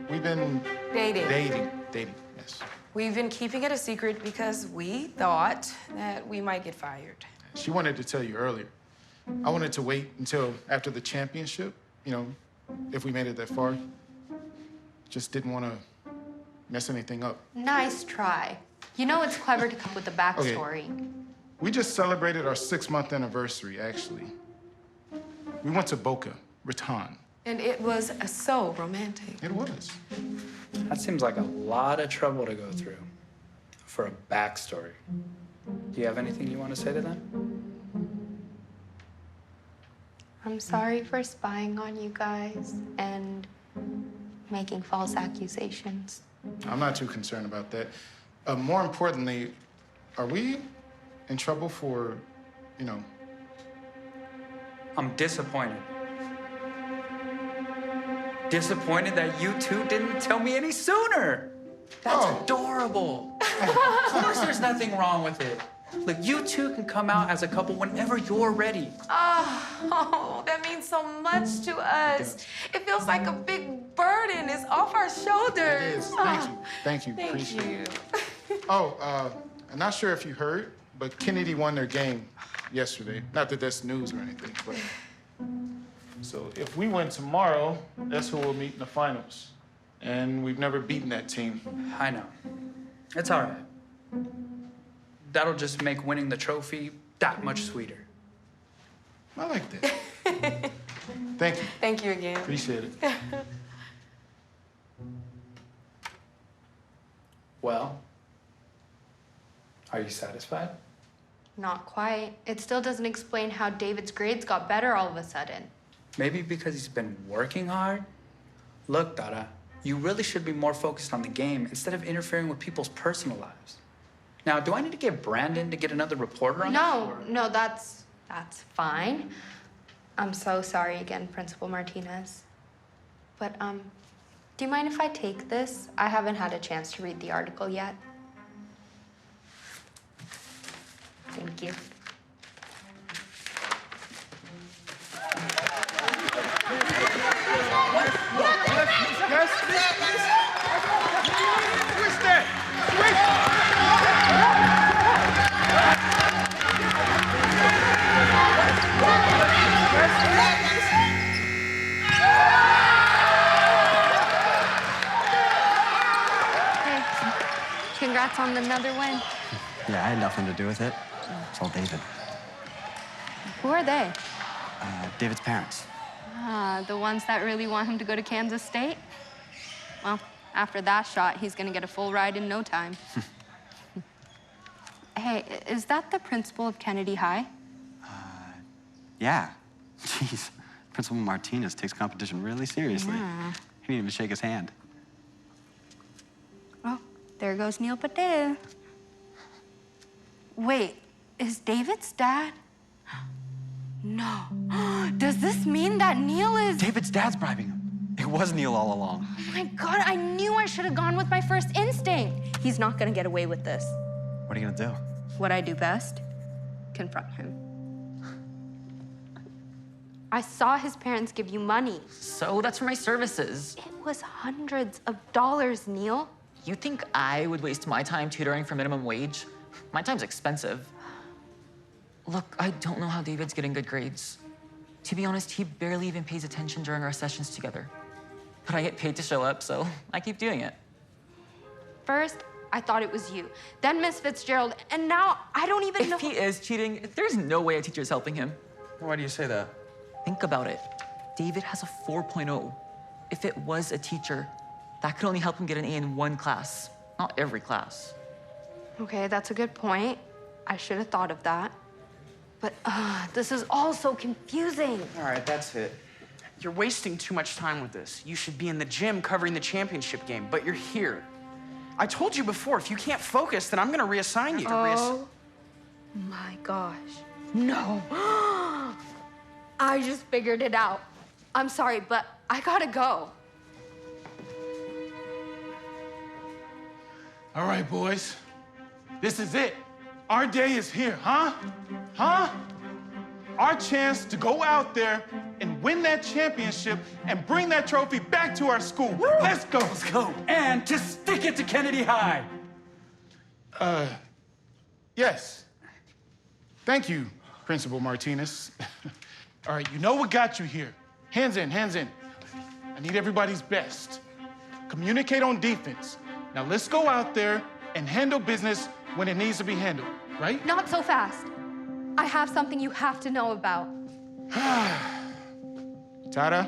Dating. Dating, yes. We've been keeping it a secret because we thought that we might get fired. She wanted to tell you earlier. I wanted to wait until after the championship, you know, if we made it that far. Just didn't want to mess anything up. Nice try. You know it's clever to come up with a backstory. We just celebrated our 6-month anniversary, actually. We went to Boca Raton. And it was so romantic. It was. That seems like a lot of trouble to go through for a backstory. Do you have anything you want to say to them? I'm sorry for spying on you guys and making false accusations. I'm not too concerned about that. More importantly, are we in trouble for, you know... I'm disappointed. Disappointed that you two didn't tell me any sooner. That's adorable. Of course there's nothing wrong with it. Look, you two can come out as a couple whenever you're ready. Oh, that means so much to us. It feels like a big burden is off our shoulders. It is. Thank you. Thank you. Thank Appreciate you. it. Oh, I'm not sure if you heard, but Kennedy won their game yesterday. Not that that's news or anything, but... So if we win tomorrow, that's who we'll meet in the finals. And we've never beaten that team. I know. It's all right. That'll just make winning the trophy that much sweeter. I like that. Thank you. Thank you again. Appreciate it. Well, are you satisfied? Not quite. It still doesn't explain how David's grades got better all of a sudden. Maybe because he's been working hard? Look, Dara, you really should be more focused on the game instead of interfering with people's personal lives. Now, do I need to get Brandon to get another reporter on this? No, that's fine. I'm so sorry again, Principal Martinez. But, do you mind if I take this? I haven't had a chance to read the article yet. Thank you. Congrats on another win. Yeah, I had nothing to do with it. It's all David. Who are they? David's parents. Ah, the ones that really want him to go to Kansas State? Well, after that shot, he's gonna get a full ride in no time. Hey, is that the principal of Kennedy High? Yeah. Jeez. Principal Martinez takes competition really seriously. Yeah. He didn't even shake his hand. Oh, there goes Neil Patel. Wait, is David's dad? No. Does this mean that Neil is... David's dad's bribing him. It was Neil all along. Oh my God, I knew I should have gone with my first instinct. He's not gonna get away with this. What are you gonna do? what I do best, confront him. I saw his parents give you money. So that's for my services. It was hundreds of dollars, Neil. You think I would waste my time tutoring for minimum wage? My time's expensive. Look, I don't know how David's getting good grades. To be honest, he barely even pays attention during our sessions together. But I get paid to show up, so I keep doing it. First, I thought it was you. Then Miss Fitzgerald, and now I don't even know. If he is cheating, there's no way a teacher's helping him. Why do you say that? Think about it. David has a 4.0. If it was a teacher, that could only help him get an A in one class, not every class. Okay, that's a good point. I should have thought of that. But this is all so confusing. All right, that's it. You're wasting too much time with this. You should be in the gym covering the championship game, but you're here. I told you before, if you can't focus, then I'm gonna reassign you. Oh my gosh. No. I just figured it out. I'm sorry, but I gotta go. All right, boys. This is it. Our day is here, huh? Huh? Our chance to go out there and win that championship and bring that trophy back to our school. Woo! Let's go. Let's go. And to stick it to Kennedy High. Yes. Thank you, Principal Martinez. All right, you know what got you here. Hands in, hands in. I need everybody's best. Communicate on defense. Now let's go out there and handle business when it needs to be handled, right? Not so fast. I have something you have to know about. Tara,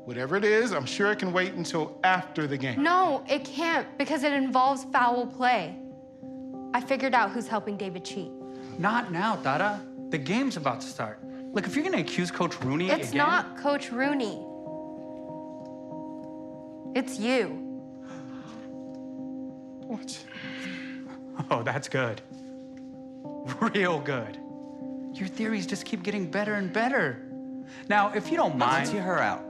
whatever it is, I'm sure it can wait until after the game. No, it can't, because it involves foul play. I figured out who's helping David cheat. Not now, Tara. The game's about to start. Look, if you're gonna accuse Coach Rooney It's again... not Coach Rooney. It's you. What? Oh, that's good. Real good. Your theories just keep getting better and better. Now, if you don't mind... Let's hear her out.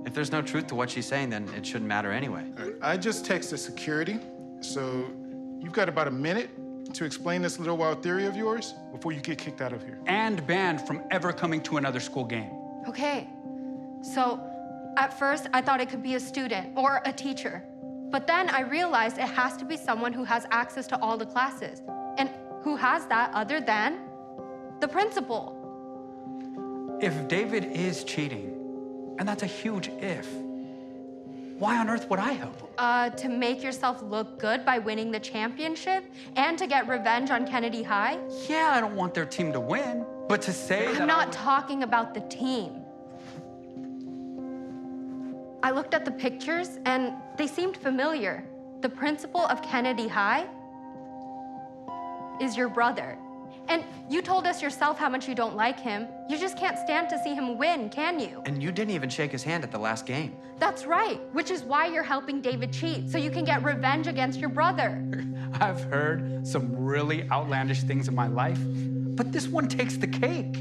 If there's no truth to what she's saying, then it shouldn't matter anyway. All right, I just texted security, so you've got about a minute to explain this little wild theory of yours before you get kicked out of here. And banned from ever coming to another school game. Okay. So, at first, I thought it could be a student or a teacher. But then I realized it has to be someone who has access to all the classes. And who has that other than the principal? If David is cheating, and that's a huge if, why on earth would I help him? To make yourself look good by winning the championship and to get revenge on Kennedy High? Yeah, I don't want their team to win, but to say that I'm not talking about the team. I looked at the pictures and they seemed familiar. The principal of Kennedy High is your brother. And you told us yourself how much you don't like him. You just can't stand to see him win, can you? And you didn't even shake his hand at the last game. That's right, which is why you're helping David cheat, so you can get revenge against your brother. I've heard some really outlandish things in my life, but this one takes the cake.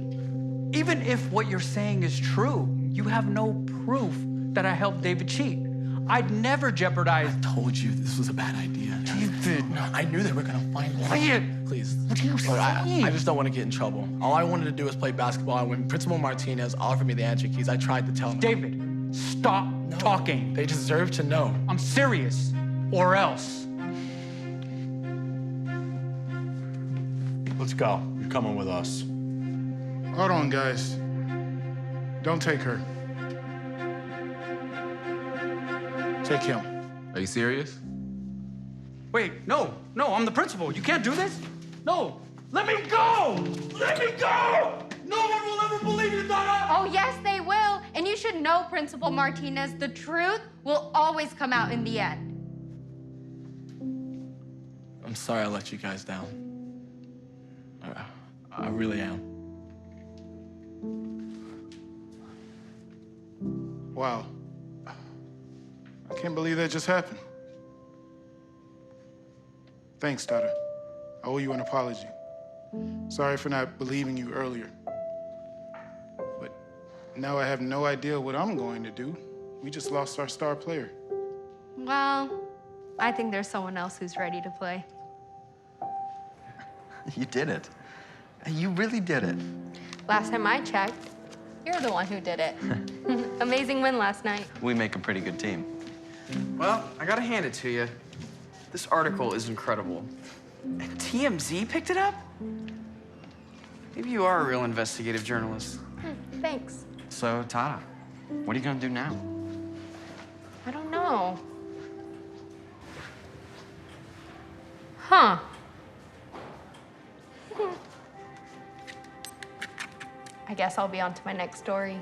Even if what you're saying is true, you have no proof that I helped David cheat. I'd never jeopardize... I told you this was a bad idea. David! No, I knew they were gonna find one. Quiet! Please. What are you Look, saying? I just don't want to get in trouble. All I wanted to do was play basketball, and when Principal Martinez offered me the entry keys, I tried to tell him. David, stop talking. They deserve to know. I'm serious, or else. Let's go. You're coming with us. Hold on, guys. Don't take her. Take him. Are you serious? Wait, no, I'm the principal. You can't do this. No, let me go! Let me go! No one will ever believe you, Donna! Oh, yes, they will. And you should know, Principal Martinez, the truth will always come out in the end. I'm sorry I let you guys down. I really am. Wow. I can't believe that just happened. Thanks, Tata. I owe you an apology. Sorry for not believing you earlier. But now I have no idea what I'm going to do. We just lost our star player. Well, I think there's someone else who's ready to play. You did it. You really did it. Last time I checked, you're the one who did it. Amazing win last night. We make a pretty good team. Well, I gotta hand it to you. This article is incredible. And TMZ picked it up? Maybe you are a real investigative journalist. Thanks. So, Tara, what are you gonna do now? I don't know. Huh. I guess I'll be on to my next story.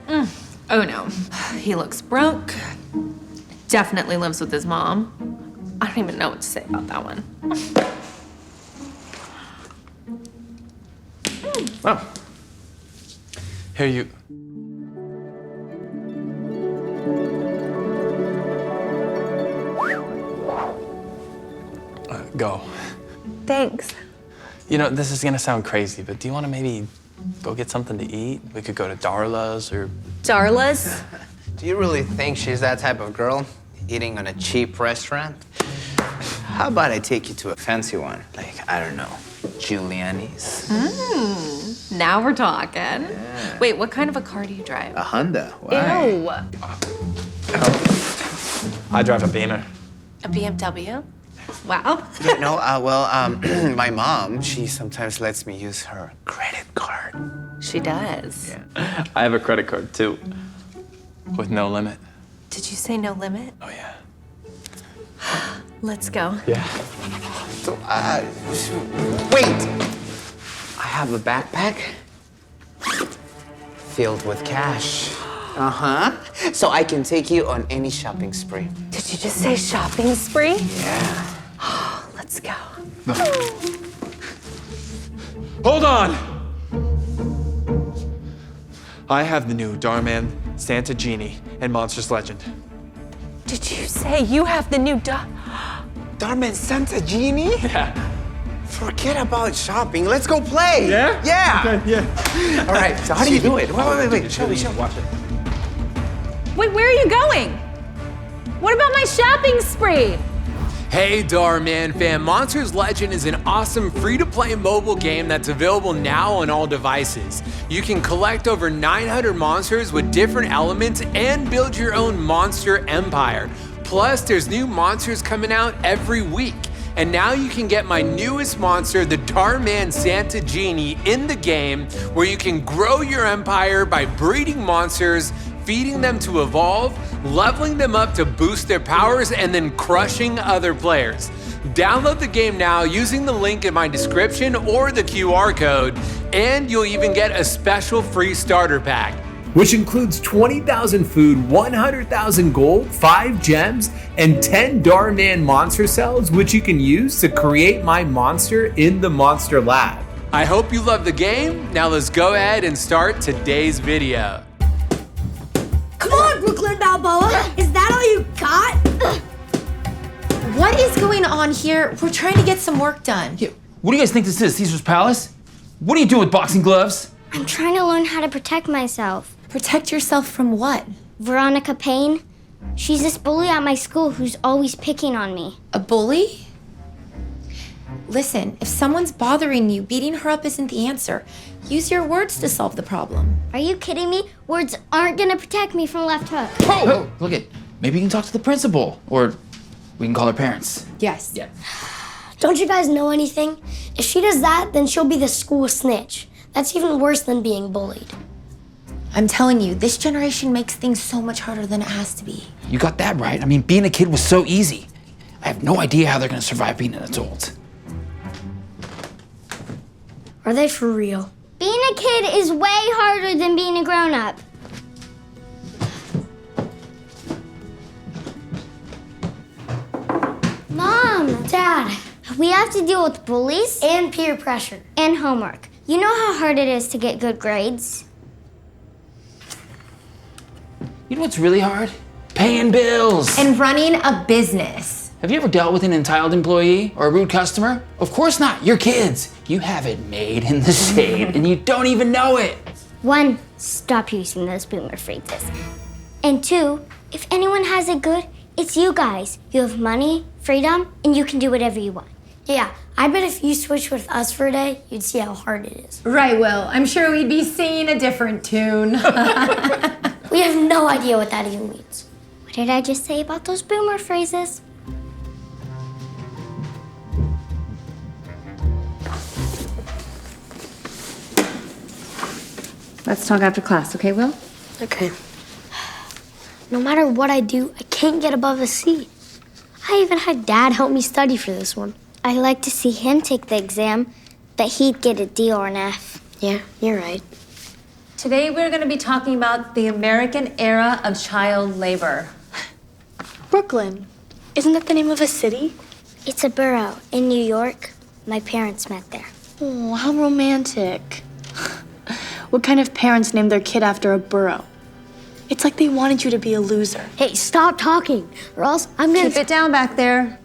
Oh no, he looks broke. Definitely lives with his mom. I don't even know what to say about that one. Oh. Here you... Go. Thanks. You know, this is gonna sound crazy, but do you wanna maybe go get something to eat? We could go to Darla's or... Darla's? Do you really think she's that type of girl? Eating on a cheap restaurant? How about I take you to a fancy one? Like, I don't know, Giuliani's? Now we're talking. Wait, what kind of a car do you drive? A Honda. Why? Ew. I drive a Beamer. A BMW? Wow. You know, my mom, she sometimes lets me use her credit card. She does. Yeah. I have a credit card too, with no limit. Did you say no limit? Oh yeah. Let's go. Yeah. So, wait! I have a backpack filled with cash. Uh-huh. So I can take you on any shopping spree. Did you just say shopping spree? Yeah. Let's go. Hold on! I have the new Dhar Mann, Santa Genie, and Monsters Legend. Did you say you have the new Dhar Mann Santa Genie? Yeah. Forget about shopping. Let's go play. Yeah? Yeah. Okay, yeah. All right, so how do you do it? Wait. Show me. Watch it. Wait, where are you going? What about my shopping spree? Hey Dhar Mann fam, Monsters Legend is an awesome free-to-play mobile game that's available now on all devices. You can collect over 900 monsters with different elements and build your own monster empire. Plus, there's new monsters coming out every week. And now you can get my newest monster, the Dhar Mann Santa Genie, in the game, where you can grow your empire by breeding monsters, feeding them to evolve, leveling them up to boost their powers, and then crushing other players. Download the game now using the link in my description or the QR code, and you'll even get a special free starter pack, which includes 20,000 food, 100,000 gold, 5 gems, and 10 Dhar Mann monster cells, which you can use to create my monster in the Monster Lab. I hope you love the game. Now let's go ahead and start today's video. Come on, Brooklyn Balboa! Is that all you got? What is going on here? We're trying to get some work done. Yeah. What do you guys think this is, Caesar's Palace? What are you doing with boxing gloves? I'm trying to learn how to protect myself. Protect yourself from what? Veronica Payne. She's this bully at my school who's always picking on me. A bully? Listen, if someone's bothering you, beating her up isn't the answer. Use your words to solve the problem. Are you kidding me? Words aren't gonna protect me from Left Hook. Oh, look it. Maybe you can talk to the principal, or we can call her parents. Yes. Yeah. Don't you guys know anything? If she does that, then she'll be the school snitch. That's even worse than being bullied. I'm telling you, this generation makes things so much harder than it has to be. You got that right. I mean, being a kid was so easy. I have no idea how they're gonna survive being an adult. Are they for real? Being a kid is way harder than being a grown-up. Mom, Dad, we have to deal with bullies and peer pressure and homework. You know how hard it is to get good grades? You know what's really hard? Paying bills. And running a business. Have you ever dealt with an entitled employee or a rude customer? Of course not. You're kids. You have it made in the shade and you don't even know it. 1, stop using those boomer phrases. And 2, if anyone has it good, it's you guys. You have money, freedom, and you can do whatever you want. Yeah, I bet if you switched with us for a day, you'd see how hard it is. Right, Will. I'm sure we'd be singing a different tune. We have no idea what that even means. What did I just say about those boomer phrases? Let's talk after class, okay, Will? Okay. No matter what I do, I can't get above a C. I even had Dad help me study for this one. I like to see him take the exam, but he'd get a D or an F. Yeah, you're right. Today we're going to be talking about the American era of child labor. Brooklyn. Isn't that the name of a city? It's a borough in New York. My parents met there. Oh, how romantic. What kind of parents name their kid after a borough? It's like they wanted you to be a loser. Hey, stop talking, or else I'm gonna... Keep it down back there.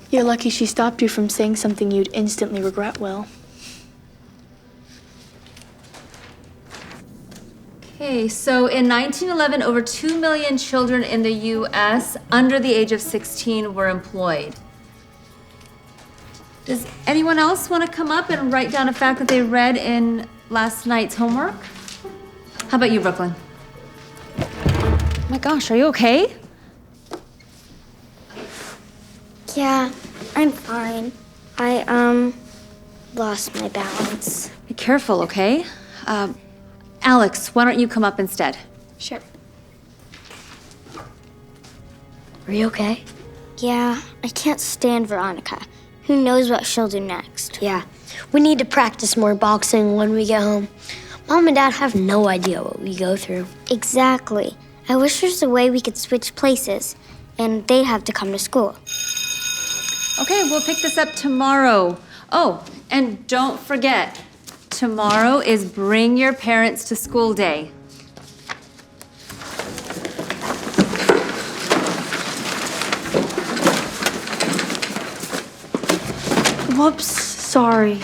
You're lucky she stopped you from saying something you'd instantly regret, Will. Okay, so in 1911, over 2 million children in the U.S. under the age of 16 were employed. Does anyone else want to come up and write down a fact that they read in last night's homework? How about you, Brooklyn? Oh my gosh, are you okay? Yeah, I'm fine. I, lost my balance. Be careful, okay? Alex, why don't you come up instead? Sure. Are you okay? Yeah, I can't stand Veronica. Who knows what she'll do next? Yeah, we need to practice more boxing when we get home. Mom and Dad have no idea what we go through. Exactly. I wish there's a way we could switch places, and they'd have to come to school. Okay, we'll pick this up tomorrow. Oh, and don't forget, tomorrow is Bring Your Parents to School Day. Whoops, sorry.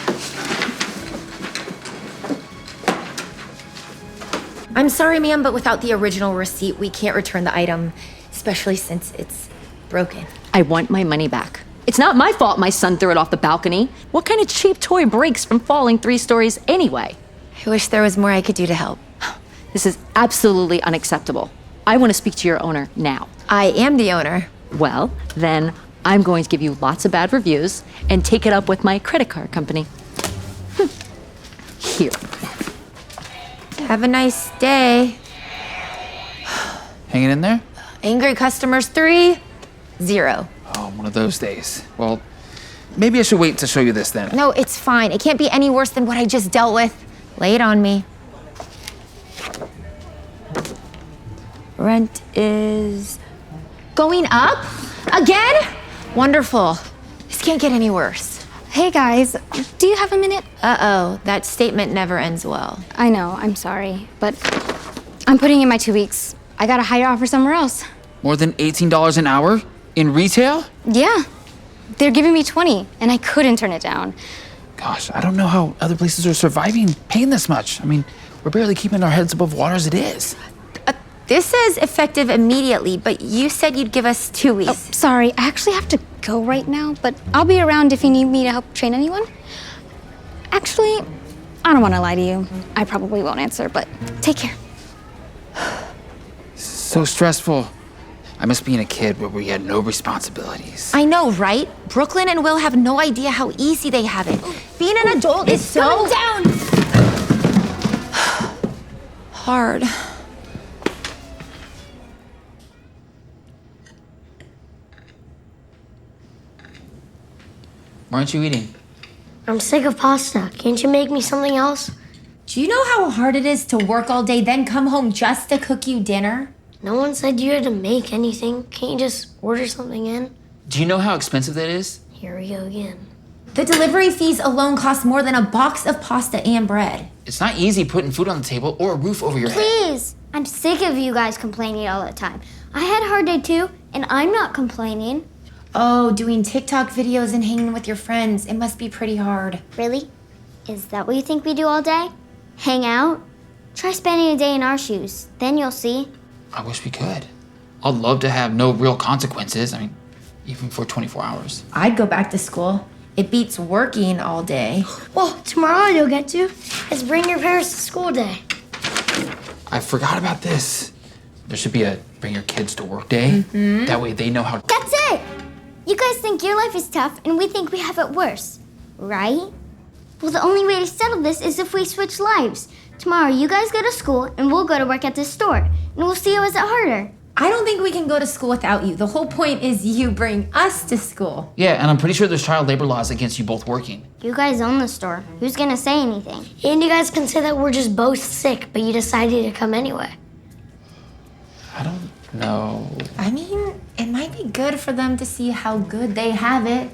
I'm sorry, ma'am, but without the original receipt, we can't return the item, especially since it's broken. I want my money back. It's not my fault my son threw it off the balcony. What kind of cheap toy breaks from falling 3 stories anyway? I wish there was more I could do to help. This is absolutely unacceptable. I want to speak to your owner now. I am the owner. Well, then I'm going to give you lots of bad reviews and take it up with my credit card company. Here. Have a nice day. Hanging in there? Angry customers 3, 0. Oh, one of those days. Well, maybe I should wait to show you this then. No, it's fine. It can't be any worse than what I just dealt with. Lay it on me. Rent is going up? Again? Wonderful. This can't get any worse. Hey guys, do you have a minute? Uh-oh, that statement never ends well. I know, I'm sorry, but I'm putting in my 2 weeks. I got a higher offer somewhere else. More than $18 an hour? In retail? Yeah, they're giving me 20, and I couldn't turn it down. Gosh, I don't know how other places are surviving paying this much. I mean, we're barely keeping our heads above water as it is. This says effective immediately, but you said you'd give us 2 weeks. Oh, sorry, I actually have to go right now, but I'll be around if you need me to help train anyone. Actually, I don't want to lie to you. I probably won't answer, but take care. So stressful. I miss being a kid where we had no responsibilities. I know, right? Brooklyn and Will have no idea how easy they have it. Being an adult is so going down. hard. Why aren't you eating? I'm sick of pasta. Can't you make me something else? Do you know how hard it is to work all day, then come home just to cook you dinner? No one said you had to make anything. Can't you just order something in? Do you know how expensive that is? Here we go again. The delivery fees alone cost more than a box of pasta and bread. It's not easy putting food on the table or a roof over your head. Please! I'm sick of you guys complaining all the time. I had a hard day too, and I'm not complaining. Oh, doing TikTok videos and hanging with your friends. It must be pretty hard. Really? Is that what you think we do all day? Hang out? Try spending a day in our shoes. Then you'll see. I wish we could. I'd love to have no real consequences. I mean, even for 24 hours. I'd go back to school. It beats working all day. Well, tomorrow you'll get to is bring your parents to school day. I forgot about this. There should be a bring your kids to work day. That way they know how. That's it! You guys think your life is tough, and we think we have it worse, right? Well, the only way to settle this is if we switch lives. Tomorrow, you guys go to school, and we'll go to work at the store. And we'll see who has it harder. I don't think we can go to school without you. The whole point is you bring us to school. Yeah, and I'm pretty sure there's child labor laws against you both working. You guys own the store. Who's gonna say anything? And you guys can say that we're just both sick, but you decided to come anyway. No. I mean, it might be good for them to see how good they have it.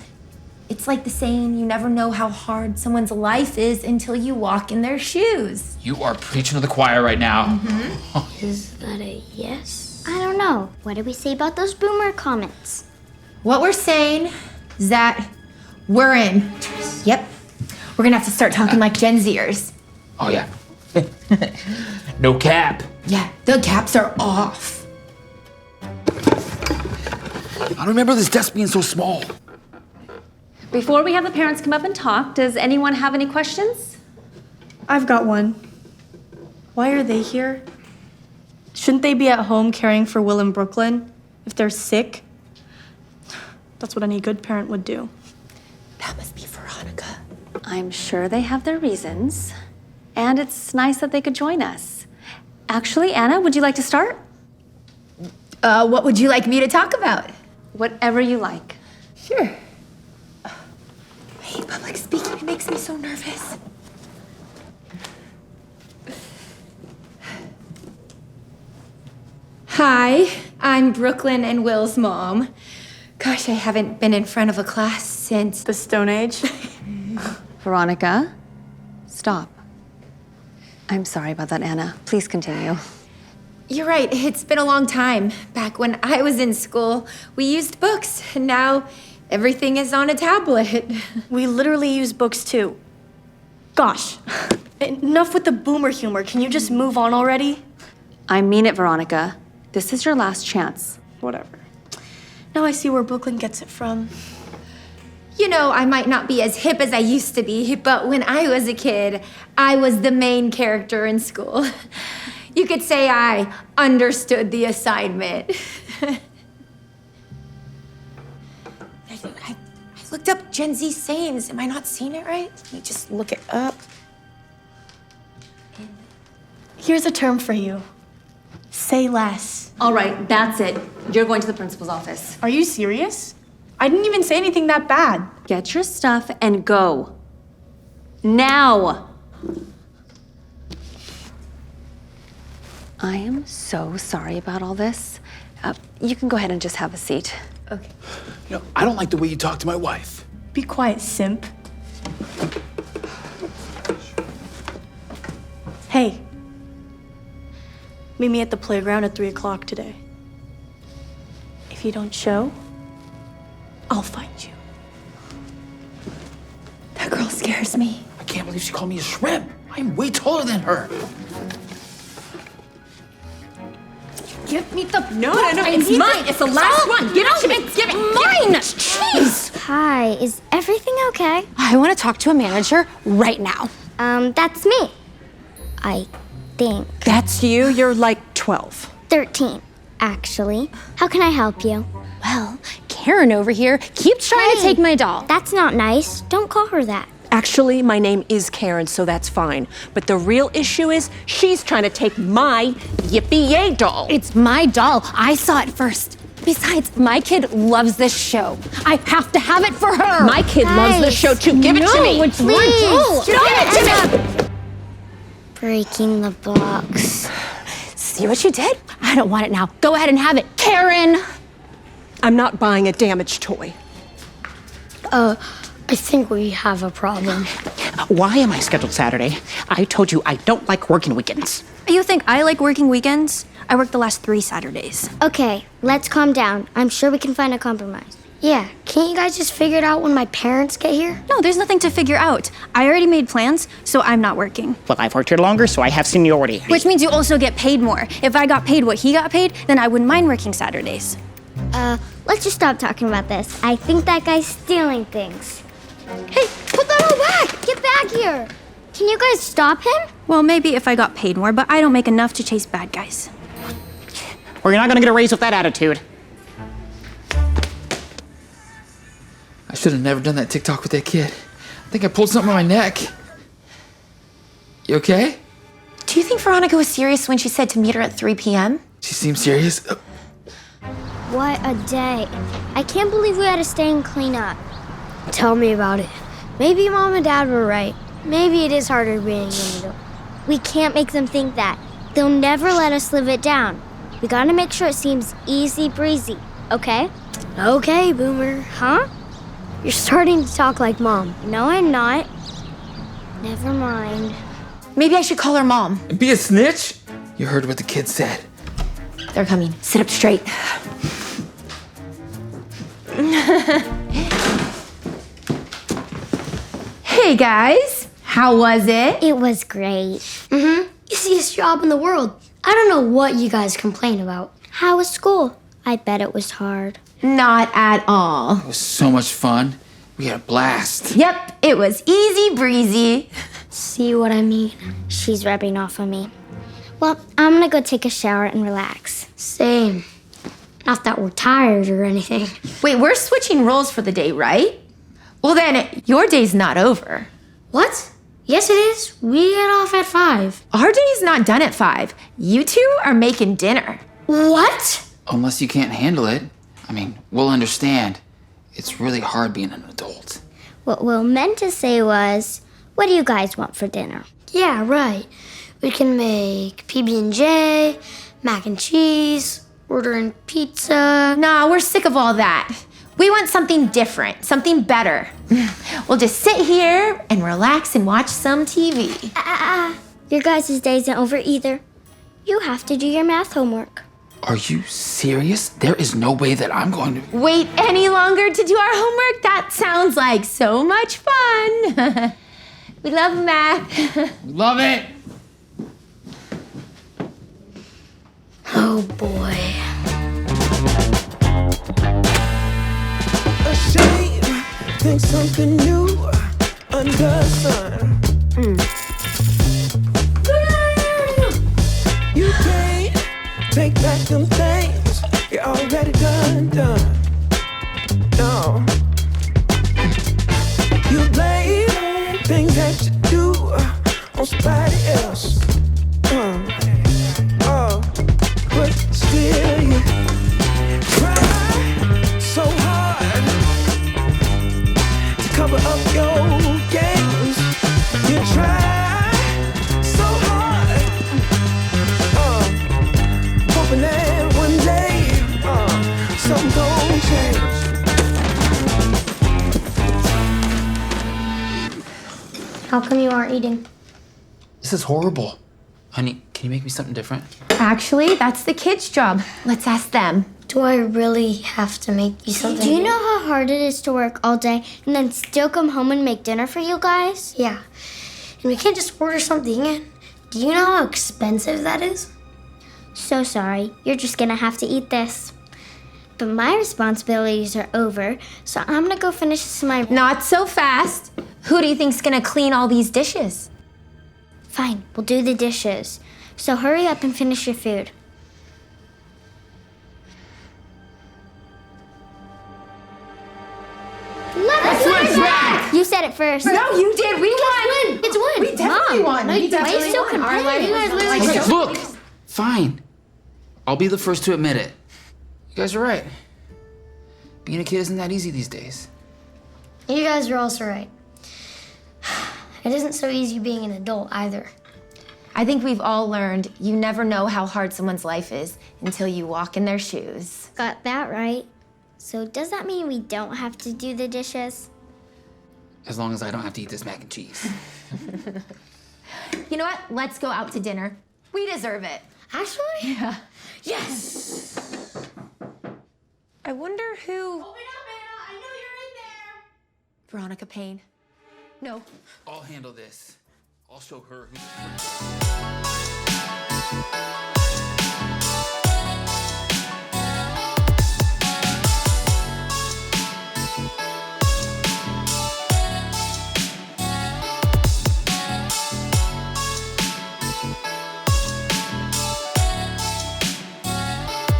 It's like the saying, you never know how hard someone's life is until you walk in their shoes. You are preaching to the choir right now. Is that a yes? I don't know. What did we say about those boomer comments? What we're saying is that we're in. Yep. We're gonna have to start talking like Gen Zers. Oh, yeah. No cap. Yeah, the caps are off. I don't remember this desk being so small. Before we have the parents come up and talk, does anyone have any questions? I've got one. Why are they here? Shouldn't they be at home caring for Will and Brooklyn if they're sick? That's what any good parent would do. That must be Veronica. I'm sure they have their reasons. And it's nice that they could join us. Actually, Anna, would you like to start? What would you like me to talk about? Whatever you like. Sure. I hate public speaking. It makes me so nervous. Hi, I'm Brooklyn and Will's mom. Gosh, I haven't been in front of a class since the Stone Age. Veronica, stop. I'm sorry about that, Anna. Please continue. You're right, it's been a long time. Back when I was in school, we used books, and now everything is on a tablet. We literally use books too. Gosh, enough with the boomer humor. Can you just move on already? I mean it, Veronica. This is your last chance. Whatever. Now I see where Brooklyn gets it from. You know, I might not be as hip as I used to be, but when I was a kid, I was the main character in school. You could say I understood the assignment. I looked up Gen Z sayings. Am I not seeing it right? Let me just look it up. Here's a term for you. Say less. All right, that's it. You're going to the principal's office. Are you serious? I didn't even say anything that bad. Get your stuff and go. Now. I am so sorry about all this. You can go ahead and just have a seat. Okay. You know, I don't like the way you talk to my wife. Be quiet, simp. Hey. Meet me at the playground at 3 o'clock today. If you don't show, I'll find you. That girl scares me. I can't believe she called me a shrimp. I'm way taller than her. Give me the No. It's mine. It's the last one. Give it to me. Give it. Mine! Jeez! Hi, is everything okay? I want to talk to a manager right now. That's me. I think. That's you? You're like 12. 13, actually. How can I help you? Well, Karen over here keeps trying to take my doll. That's not nice. Don't call her that. Actually, my name is Karen, so that's fine. But the real issue is she's trying to take my Yippee-Yay doll. It's my doll. I saw it first. Besides, my kid loves this show. I have to have it for her. My kid loves this show too. Give it to me. It's my doll. Give it to me. Breaking the box. See what you did? I don't want it now. Go ahead and have it, Karen. I'm not buying a damaged toy. I think we have a problem. Why am I scheduled Saturday? I told you I don't like working weekends. You think I like working weekends? I work the last 3 Saturdays. Okay, let's calm down. I'm sure we can find a compromise. Yeah, can't you guys just figure it out when my parents get here? No, there's nothing to figure out. I already made plans, so I'm not working. Well, I've worked here longer, so I have seniority. Which means you also get paid more. If I got paid what he got paid, then I wouldn't mind working Saturdays. Let's just stop talking about this. I think that guy's stealing things. Hey, put that all back! Get back here! Can you guys stop him? Well, maybe if I got paid more, but I don't make enough to chase bad guys. Or you're not gonna get a raise with that attitude. I should have never done that TikTok with that kid. I think I pulled something on my neck. You okay? Do you think Veronica was serious when she said to meet her at 3 p.m.? She seems serious. What a day. I can't believe we had to stay and clean up. Tell me about it. Maybe Mom and Dad were right. Maybe it is harder being in the middle. We can't make them think that. They'll never let us live it down. We gotta make sure it seems easy breezy, okay? Okay, Boomer. Huh? You're starting to talk like Mom. No, I'm not. Never mind. Maybe I should call her mom. Be a snitch? You heard what the kid said. They're coming. Sit up straight. Hey guys, how was it? It was great. Easiest job in the world. I don't know what you guys complain about. How was school? I bet it was hard. Not at all. It was so much fun. We had a blast. Yep, it was easy breezy. See what I mean? She's rubbing off on me. Well, I'm gonna go take a shower and relax. Same. Not that we're tired or anything. Wait, we're switching roles for the day, right? Well then, your day's not over. What? Yes, it is. We get off at 5. Our day's not done at 5. You two are making dinner. What? Unless you can't handle it. I mean, we'll understand. It's really hard being an adult. What Will meant to say was, what do you guys want for dinner? Yeah, right. We can make PB&J, mac and cheese, ordering pizza. Nah, we're sick of all that. We want something different, something better. We'll just sit here and relax and watch some TV. Your guys' day isn't over either. You have to do your math homework. Are you serious? There is no way that I'm going to... Wait any longer to do our homework? That sounds like so much fun. We love math. Love it. Oh boy. Ashamed, think something new under the sun. You can't take back them things you already done. No. You blame things that you do on somebody else. But still you try so hard to cover up your games. You try so hard, hoping that one day something gon' change. How come you aren't eating? This is horrible. Honey, can you make me something different? Actually, that's the kids' job. Let's ask them. Do I really have to make you something? Do you know how hard it is to work all day and then still come home and make dinner for you guys? Yeah. And we can't just order something in. Do you know how expensive that is? So sorry. You're just gonna have to eat this. But my responsibilities are over, so I'm gonna go finish some of my... Not so fast. Who do you think's gonna clean all these dishes? Fine, we'll do the dishes. So hurry up and finish your food. Let's switch back! You said it first. No, you did. We won. It's win. We definitely won. No, you definitely still won. complaining. You guys literally Look, fine. I'll be the first to admit it. You guys are right. Being a kid isn't that easy these days. You guys are also right. It isn't so easy being an adult either. I think we've all learned you never know how hard someone's life is until you walk in their shoes. Got that right. So does that mean we don't have to do the dishes? As long as I don't have to eat this mac and cheese. You know what? Let's go out to dinner. We deserve it. Actually? Yeah. Yes! I wonder who... Open up, Anna. I know you're in there. Veronica Payne. No. I'll handle this. I'll show her who's...